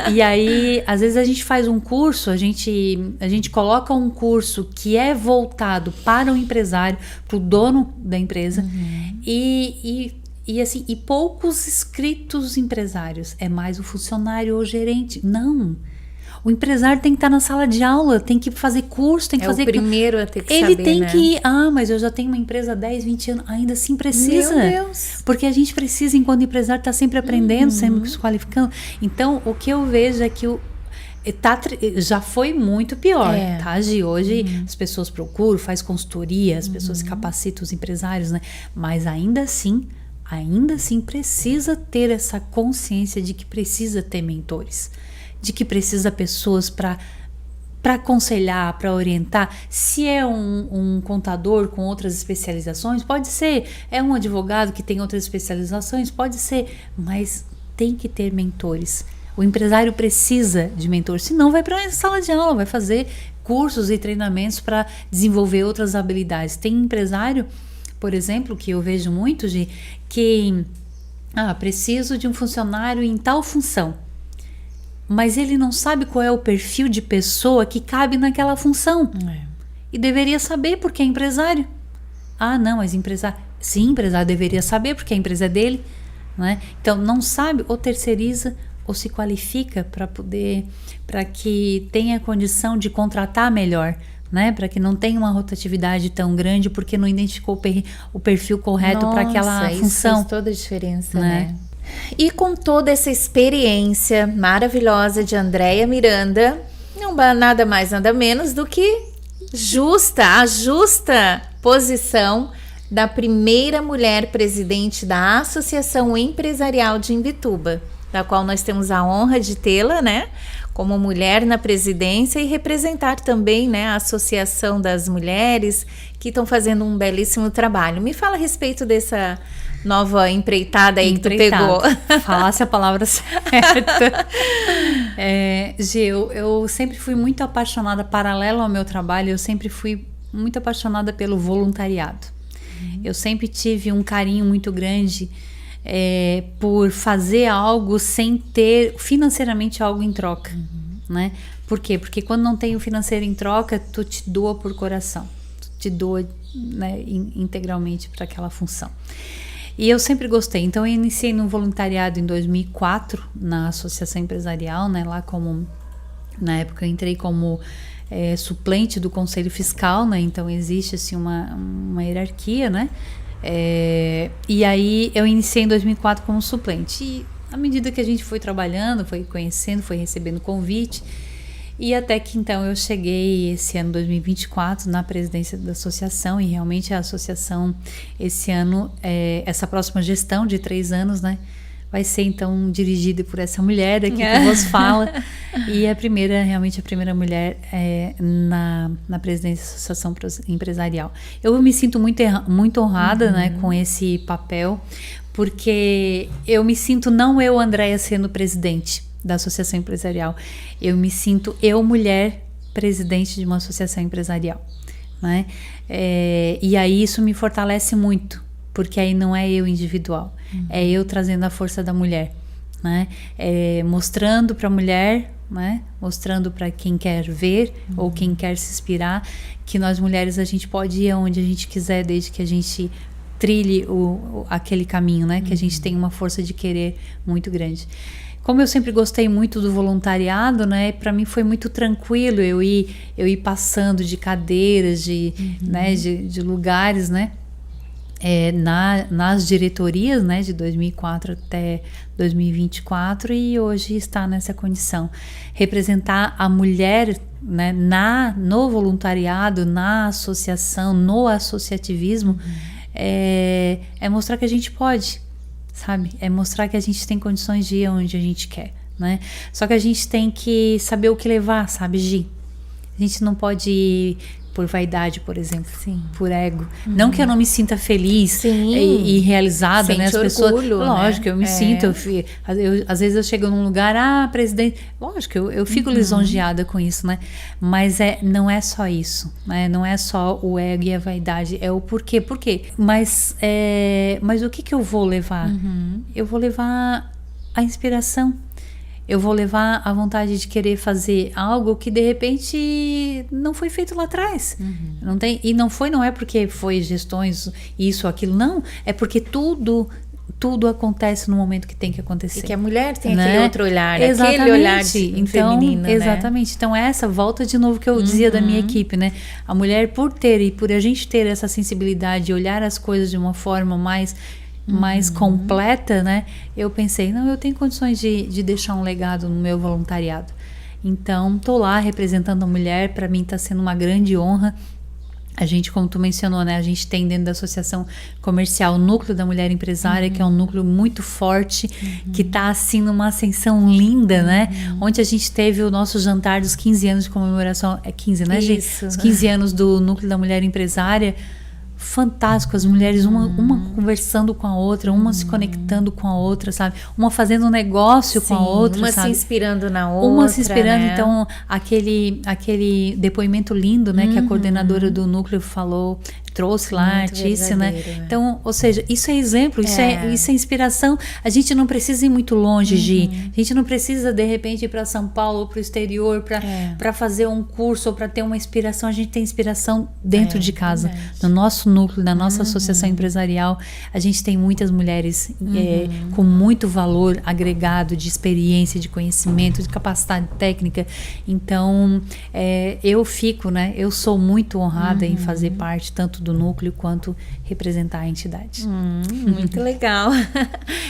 e aí, às vezes a gente faz um curso, a gente coloca um curso que é voltado para o empresário, para o dono da empresa, e poucos inscritos empresários. É mais o funcionário ou gerente. Não. O empresário tem que estar na sala de aula, tem que fazer curso, tem que fazer... É o primeiro a ter que saber, saber, tem né? que... mas eu já tenho uma empresa há 10, 20 anos. Ainda assim precisa. Meu Deus! Porque a gente precisa, enquanto empresário, estar sempre aprendendo, sempre se qualificando. Então, o que eu vejo é que já foi muito pior, tá, Gi? Hoje as pessoas procuram, faz consultoria, as pessoas capacitam os empresários, né? Mas ainda assim precisa ter essa consciência de que precisa ter mentores, de que precisa pessoas para aconselhar, para orientar. Se é um contador com outras especializações, pode ser. É um advogado que tem outras especializações, pode ser. Mas tem que ter mentores. O empresário precisa de mentores, senão vai para a sala de aula, vai fazer cursos e treinamentos para desenvolver outras habilidades. Tem empresário, por exemplo, que eu vejo muito, de que preciso de um funcionário em tal função. Mas ele não sabe qual é o perfil de pessoa que cabe naquela função. E deveria saber porque é empresário. Não, mas empresário... Sim, empresário deveria saber porque a empresa é dele. Né? Então, não sabe, ou terceiriza, ou se qualifica para que tenha condição de contratar melhor. Né? Para que não tenha uma rotatividade tão grande porque não identificou o perfil correto para aquela função. Isso faz toda a diferença, né? E com toda essa experiência maravilhosa de Andréia Miranda, nada mais, nada menos do que a justa posição da primeira mulher presidente da Associação Empresarial de Imbituba, da qual nós temos a honra de tê-la, né, como mulher na presidência e representar também, né, a Associação das Mulheres que estão fazendo um belíssimo trabalho. Me fala a respeito dessa nova empreitada aí que tu pegou. Falasse a palavra certa. Gi, eu sempre fui muito apaixonada, paralelo ao meu trabalho, eu sempre fui muito apaixonada pelo voluntariado. Eu sempre tive um carinho muito grande por fazer algo sem ter financeiramente algo em troca. Né? Por quê? Porque quando não tem o financeiro em troca, tu te doa por coração. Tu te doa, né, integralmente para aquela função. E eu sempre gostei. Então, eu iniciei no voluntariado em 2004, na Associação Empresarial, né? Lá como... Na época, eu entrei como suplente do Conselho Fiscal, né? Então, existe, assim, uma hierarquia, né? E aí, eu iniciei em 2004 como suplente. E, à medida que a gente foi trabalhando, foi conhecendo, foi recebendo convite... E até que então eu cheguei esse ano 2024 na presidência da associação e realmente a associação esse ano, essa próxima gestão de 3 anos, né, vai ser então dirigida por essa mulher aqui que vos fala e realmente a primeira mulher na presidência da associação empresarial. Eu me sinto muito honrada, né, com esse papel, porque eu me sinto não eu, Andréia, sendo presidente da associação empresarial. Eu me sinto mulher, presidente de uma associação empresarial, né? E aí isso me fortalece muito, porque aí não é eu individual, é eu trazendo a força da mulher, né? Mostrando para a mulher, né? Mostrando para quem quer ver ou quem quer se inspirar, que nós mulheres a gente pode ir aonde a gente quiser, desde que a gente trilhe aquele caminho, né? Que a gente tem uma força de querer muito grande. Como eu sempre gostei muito do voluntariado, né, para mim foi muito tranquilo eu ir passando de cadeiras, né, de lugares, né, nas diretorias, né, de 2004 até 2024, e hoje está nessa condição. Representar a mulher, né, no voluntariado, na associação, no associativismo, é mostrar que a gente pode, sabe? É mostrar que a gente tem condições de ir onde a gente quer, né? Só que a gente tem que saber o que levar, sabe, Gi? A gente não pode ir por vaidade, por exemplo, sim, por ego. Não que eu não me sinta feliz e realizada, né? As pessoas, orgulho, lógico, né? eu me sinto. Às vezes eu chego num lugar, presidente, lógico, eu fico lisonjeada com isso, né? Mas não é só isso, né? Não é só o ego e a vaidade, é o porquê. Por quê? Mas o que eu vou levar? Eu vou levar a inspiração. Eu vou levar a vontade de querer fazer algo que de repente não foi feito lá atrás. Não tem, e não é porque foi gestões, isso, aquilo, não. É porque tudo acontece no momento que tem que acontecer. E que a mulher tem, né? Aquele outro olhar, exatamente. Aquele olhar feminino, exatamente. Né? Então essa volta de novo que eu dizia da minha equipe, né? A mulher por a gente ter essa sensibilidade, olhar as coisas de uma forma mais completa, né? Eu pensei, não, eu tenho condições de deixar um legado no meu voluntariado. Então, tô lá representando a mulher, para mim tá sendo uma grande honra. A gente, como tu mencionou, né? A gente tem dentro da Associação Comercial o Núcleo da Mulher Empresária, que é um núcleo muito forte, que tá assim numa ascensão linda, né? Onde a gente teve o nosso jantar dos 15 anos de comemoração, 15, né, gente? Os 15 anos do Núcleo da Mulher Empresária. Fantástico, as mulheres uma conversando com a outra, uma se conectando com a outra, sabe? Uma fazendo um negócio com a outra, uma sabe? se inspirando na outra, uma se inspirando, né? Então aquele depoimento lindo, né, que a coordenadora do núcleo falou, trouxe lá, a Tícia, né? Então, ou seja, isso é exemplo, isso é inspiração. A gente não precisa ir muito longe, Gi. A gente não precisa, de repente, ir para São Paulo ou para o exterior para fazer um curso ou para ter uma inspiração. A gente tem inspiração dentro de casa, no nosso núcleo, na nossa associação empresarial. A gente tem muitas mulheres com muito valor agregado de experiência, de conhecimento, de capacidade técnica. Então, eu sou muito honrada em fazer parte tanto do núcleo quanto representar a entidade. Muito legal.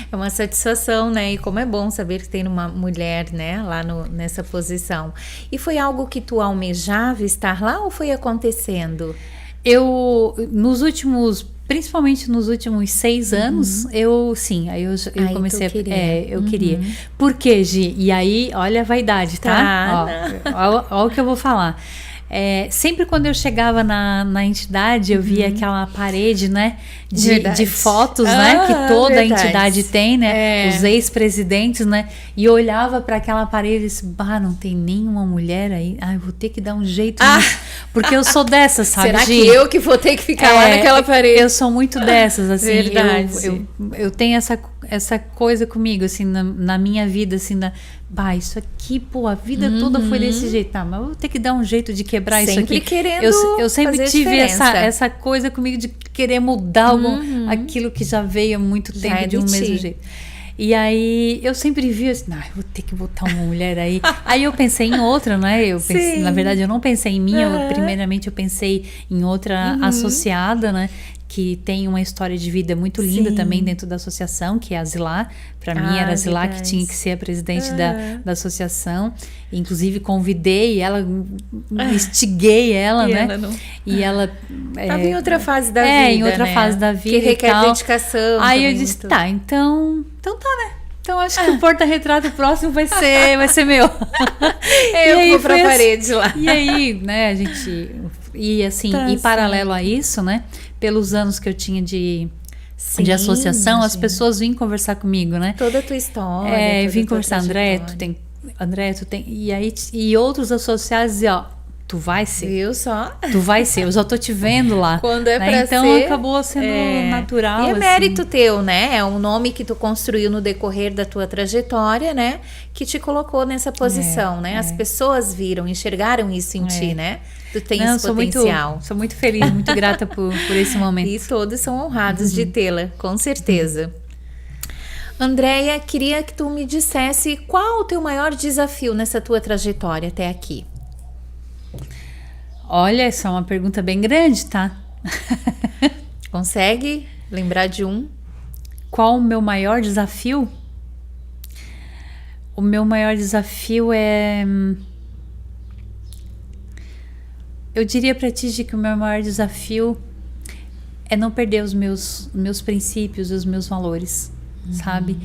É uma satisfação, né? E como é bom saber que tem uma mulher, né, lá nessa posição. E foi algo que tu almejava estar lá ou foi acontecendo? Principalmente nos últimos 6 anos, eu comecei eu queria. Por quê, Gi? E aí, olha a vaidade, tá? Ó o que eu vou falar. Sempre quando eu chegava na entidade, eu via aquela parede, né, de fotos, né, que toda a entidade tem, né, os ex-presidentes, né, e eu olhava para aquela parede e disse, não tem nenhuma mulher aí, eu vou ter que dar um jeito nisso, porque eu sou dessas, sabe, Será Gi? que eu que vou ter que ficar lá naquela parede? Eu sou muito dessas, assim, verdade. Eu tenho essa coisa comigo, assim, na minha vida, assim, isso aqui, a vida toda foi desse jeito, mas eu vou ter que dar um jeito de quebrar isso aqui. Eu sempre tive essa coisa comigo de querer mudar aquilo que já veio há muito tempo de um mesmo jeito. E aí eu sempre vi assim, eu vou ter que botar uma mulher aí. Aí eu pensei em outra, né? Na verdade, eu não pensei em mim, primeiramente eu pensei em outra associada, né? Que tem uma história de vida muito linda também dentro da associação, que é a Zilá. Para mim era a Zilá que tinha que ser a presidente da associação. Inclusive convidei ela, instiguei ela, né? E ela estava em outra fase da vida, em outra fase da vida, que requer dedicação. Aí eu disse, então tá, né? Então acho que o porta-retrato próximo vai ser meu. Eu vou pra parede lá. E aí, né, a gente... E assim, paralelo a isso, né? Pelos anos que eu tinha de associação, as pessoas vinham conversar comigo, né? Toda a tua história. Vim conversar, André, tu tem... E outros associados diziam, tu vai ser. Tu vai ser, eu já tô te vendo lá. Quando é pra então ser. Acabou sendo natural. E é mérito teu, né? É um nome que tu construiu no decorrer da tua trajetória, né? Que te colocou nessa posição, né? As pessoas viram, enxergaram isso em ti, né? Tu tem esse potencial. Sou muito feliz, muito grata por esse momento. E todos são honrados de tê-la, com certeza. Andréia, queria que tu me dissesse qual o teu maior desafio nessa tua trajetória até aqui. Olha, essa é uma pergunta bem grande, tá? Consegue Lembrar de um. Qual o meu maior desafio? O meu maior desafio é... Eu diria para ti que o meu maior desafio é não perder os meus princípios, os meus valores, sabe?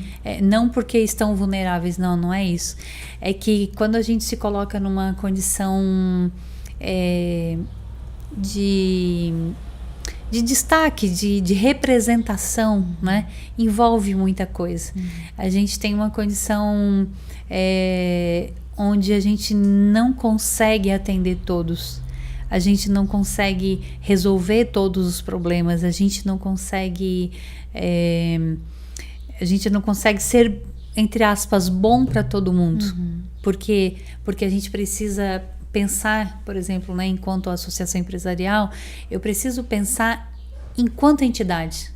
Não porque estão vulneráveis, não é isso. É que quando a gente se coloca numa condição de destaque, de representação, né? Envolve muita coisa. A gente tem uma condição onde a gente não consegue atender todos. A gente não consegue resolver todos os problemas. A gente não consegue ser, entre aspas, bom para todo mundo. Porque a gente precisa pensar, por exemplo, né, enquanto associação empresarial, eu preciso pensar enquanto entidade.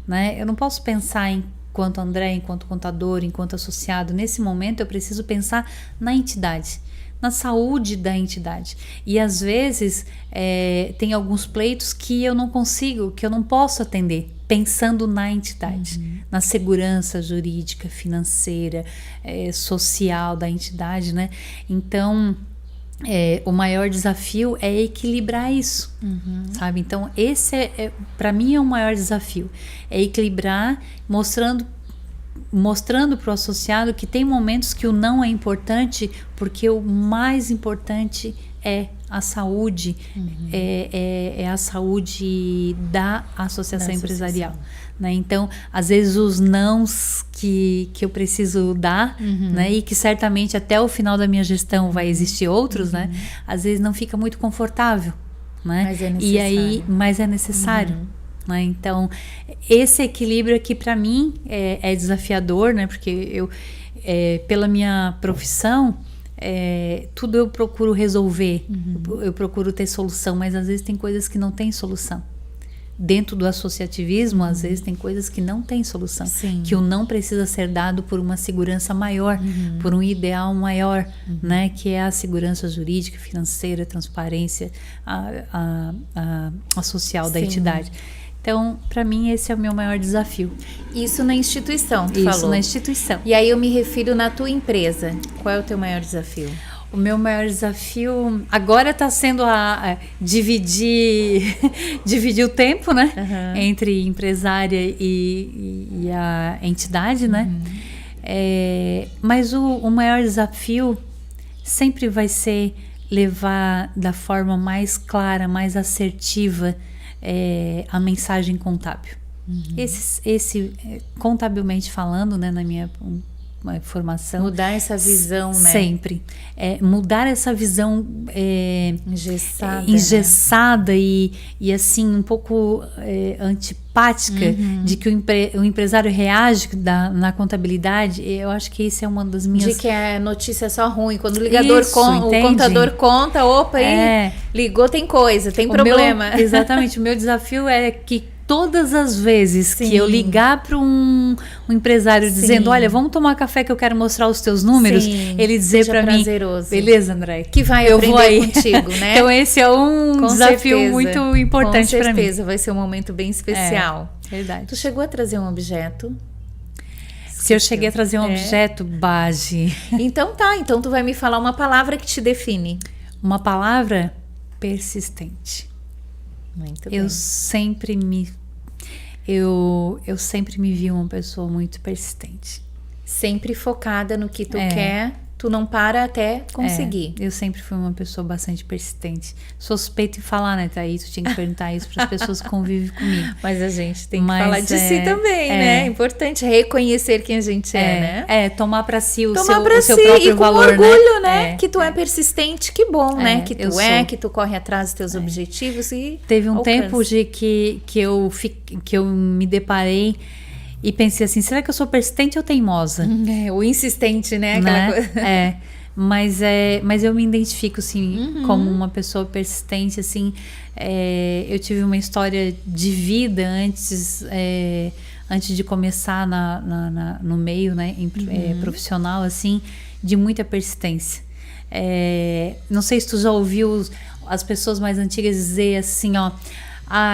Né? Eu não posso pensar enquanto André, enquanto contador, enquanto associado. Nesse momento eu preciso pensar na entidade, na saúde da entidade. E às vezes tem alguns pleitos que eu não consigo, que eu não posso atender, pensando na entidade, na segurança jurídica, financeira, social da entidade, né? Então, o maior desafio é equilibrar isso, sabe? Então, esse para mim é o maior desafio, é equilibrar, mostrando para o associado que tem momentos que o não é importante, porque o mais importante é a saúde, é a saúde da associação empresarial. Né? Então, às vezes os nãos que eu preciso dar, né? E que certamente até o final da minha gestão vai existir outros, né? Às vezes não fica muito confortável, né? Mas é necessário. Mas é necessário. Né? Então, esse equilíbrio aqui para mim é desafiador, né? Porque eu, pela minha profissão, tudo eu procuro resolver, eu procuro ter solução, mas às vezes tem coisas que não tem solução. Dentro do associativismo, às vezes tem coisas que não tem solução. Sim. Que o não precisa ser dado por uma segurança maior, por um ideal maior, né? Que é a segurança jurídica, financeira, transparência, a social da entidade. Então, para mim, esse é o meu maior desafio. Isso na instituição, tu falou? Isso, na instituição. E aí eu me refiro na tua empresa. Qual é o teu maior desafio? O meu maior desafio agora está sendo dividir o tempo, né? Entre empresária e a entidade, né? Mas o maior desafio sempre vai ser levar da forma mais clara, mais assertiva, a mensagem contábil. Esse contabilmente falando, né, na minha formação, mudar essa visão, né? Sempre mudar essa visão engessada, né? e assim um pouco antipática, de que o empresário reage na contabilidade. Eu acho que isso é uma das minhas... De que a notícia é só ruim, quando o ligador o contador conta, opa, aí ligou, tem coisa, tem problema. Exatamente, o meu desafio é que todas as vezes que eu ligar para um empresário dizendo, olha, vamos tomar café que eu quero mostrar os teus números, ele dizer para mim, beleza, André, que vai eu aprender vou aí contigo, né? Então esse é um desafio muito importante para mim. Com certeza, vai ser um momento bem especial. Verdade. Tu chegou a trazer um objeto? Se eu cheguei a trazer um objeto, Bage. Então tu vai me falar uma palavra que te define. Uma palavra? Persistente. Muito bem. Eu sempre me vi uma pessoa muito persistente. Sempre focada no que tu quer, tu não para até conseguir. Eu sempre fui uma pessoa bastante persistente. Sou suspeita em falar, né, Thaís? Tu tinha que perguntar isso para as pessoas que convivem comigo. Mas a gente tem que falar de si também, né? É importante reconhecer quem a gente né? Tomar para si o seu e próprio valor, com orgulho, né? Que tu é persistente, que bom, né? Que tu que tu corre atrás dos teus objetivos e teve um tempo de que eu me deparei e pensei assim, será que eu sou persistente ou teimosa? O insistente, né? Aquela coisa. Mas eu me identifico, assim, como uma pessoa persistente, assim. Eu tive uma história de vida antes de começar no meio, né, profissional, assim, de muita persistência. Não sei se tu já ouviu as pessoas mais antigas dizer assim, ó,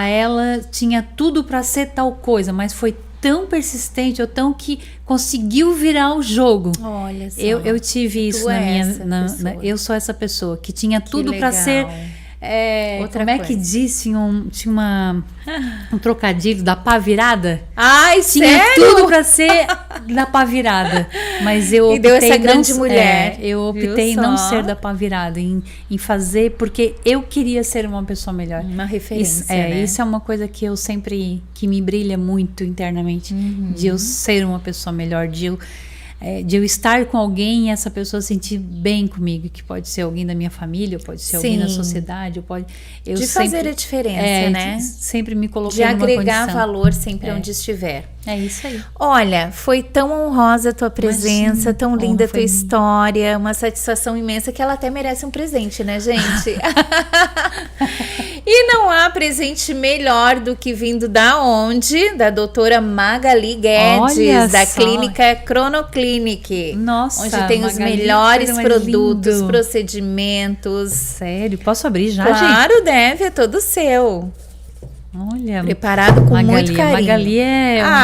ela tinha tudo para ser tal coisa, mas foi tão persistente, ou tão que conseguiu virar o jogo. Olha só. Eu tive isso eu sou essa pessoa que tinha tudo para ser. Como é que disse? Tinha um trocadilho da pá virada. Ai, tinha sério? tudo para ser da pá virada, mas eu optei deu essa grande mulher. Eu optei em não ser da pá virada, em fazer porque eu queria ser uma pessoa melhor. Uma referência, né? Isso é uma coisa que eu sempre, que me brilha muito internamente, de eu ser uma pessoa melhor, de eu estar com alguém e essa pessoa sentir bem comigo, que pode ser alguém da minha família, ou pode ser alguém da sociedade, de fazer a diferença, né? Sempre me coloquei de numa agregar condição. valor sempre onde estiver. É isso aí. Olha, foi tão honrosa a tua presença, tão linda a tua história, uma satisfação imensa que ela até merece um presente, né, gente? E não há presente melhor do que vindo da onde? Da doutora Magali Guedes, da clínica Cronoclinic. Nossa, onde tem os melhores produtos, procedimentos. Sério? Posso abrir já, gente? Claro, deve, é todo seu. Olha, preparado com muito carinho. Magali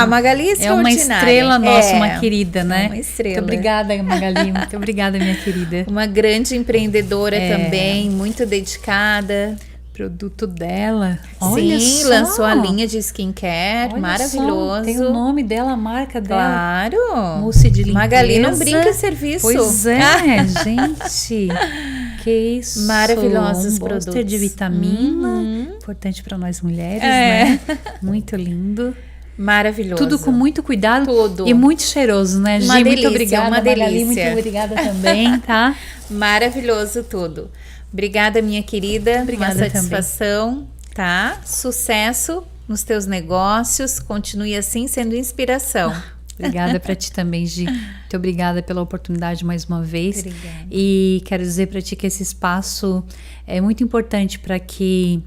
Magali é uma estrela nossa, uma querida, né? Uma estrela. Muito obrigada, Magali. Muito obrigada, minha querida. Uma grande empreendedora também, muito dedicada. Produto dela. Olha Sim, só. lançou a linha de skincare, olha maravilhoso. Só, tem o nome dela, a marca dela. Claro. Mousse de limpeza. Magali não brinca serviço. Pois é, gente. Que isso. Maravilhosos produtos. produtos. De vitamina. Importante para nós mulheres, né? Muito lindo. Maravilhoso. Tudo com muito cuidado. Tudo. E muito cheiroso, né, Gi? Muito obrigada, uma Magali. delícia. Muito obrigada também, tá? Maravilhoso tudo. Obrigada, minha querida. Obrigada, uma satisfação, tá? Sucesso nos teus negócios. Continue assim, sendo inspiração. Obrigada para ti também, Gi. Muito obrigada pela oportunidade mais uma vez. Obrigada. E quero dizer para ti que esse espaço é muito importante para que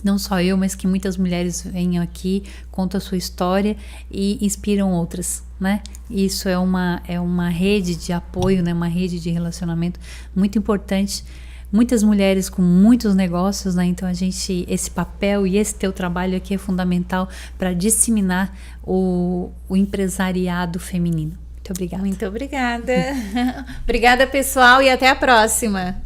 não só eu, mas que muitas mulheres venham aqui, contam a sua história e inspiram outras, né? Isso é uma rede de apoio, né? Uma rede de relacionamento muito importante. Muitas mulheres com muitos negócios, né? Então esse papel e esse teu trabalho aqui é fundamental para disseminar o empresariado feminino. Muito obrigada. Muito obrigada. Obrigada, pessoal, e até a próxima.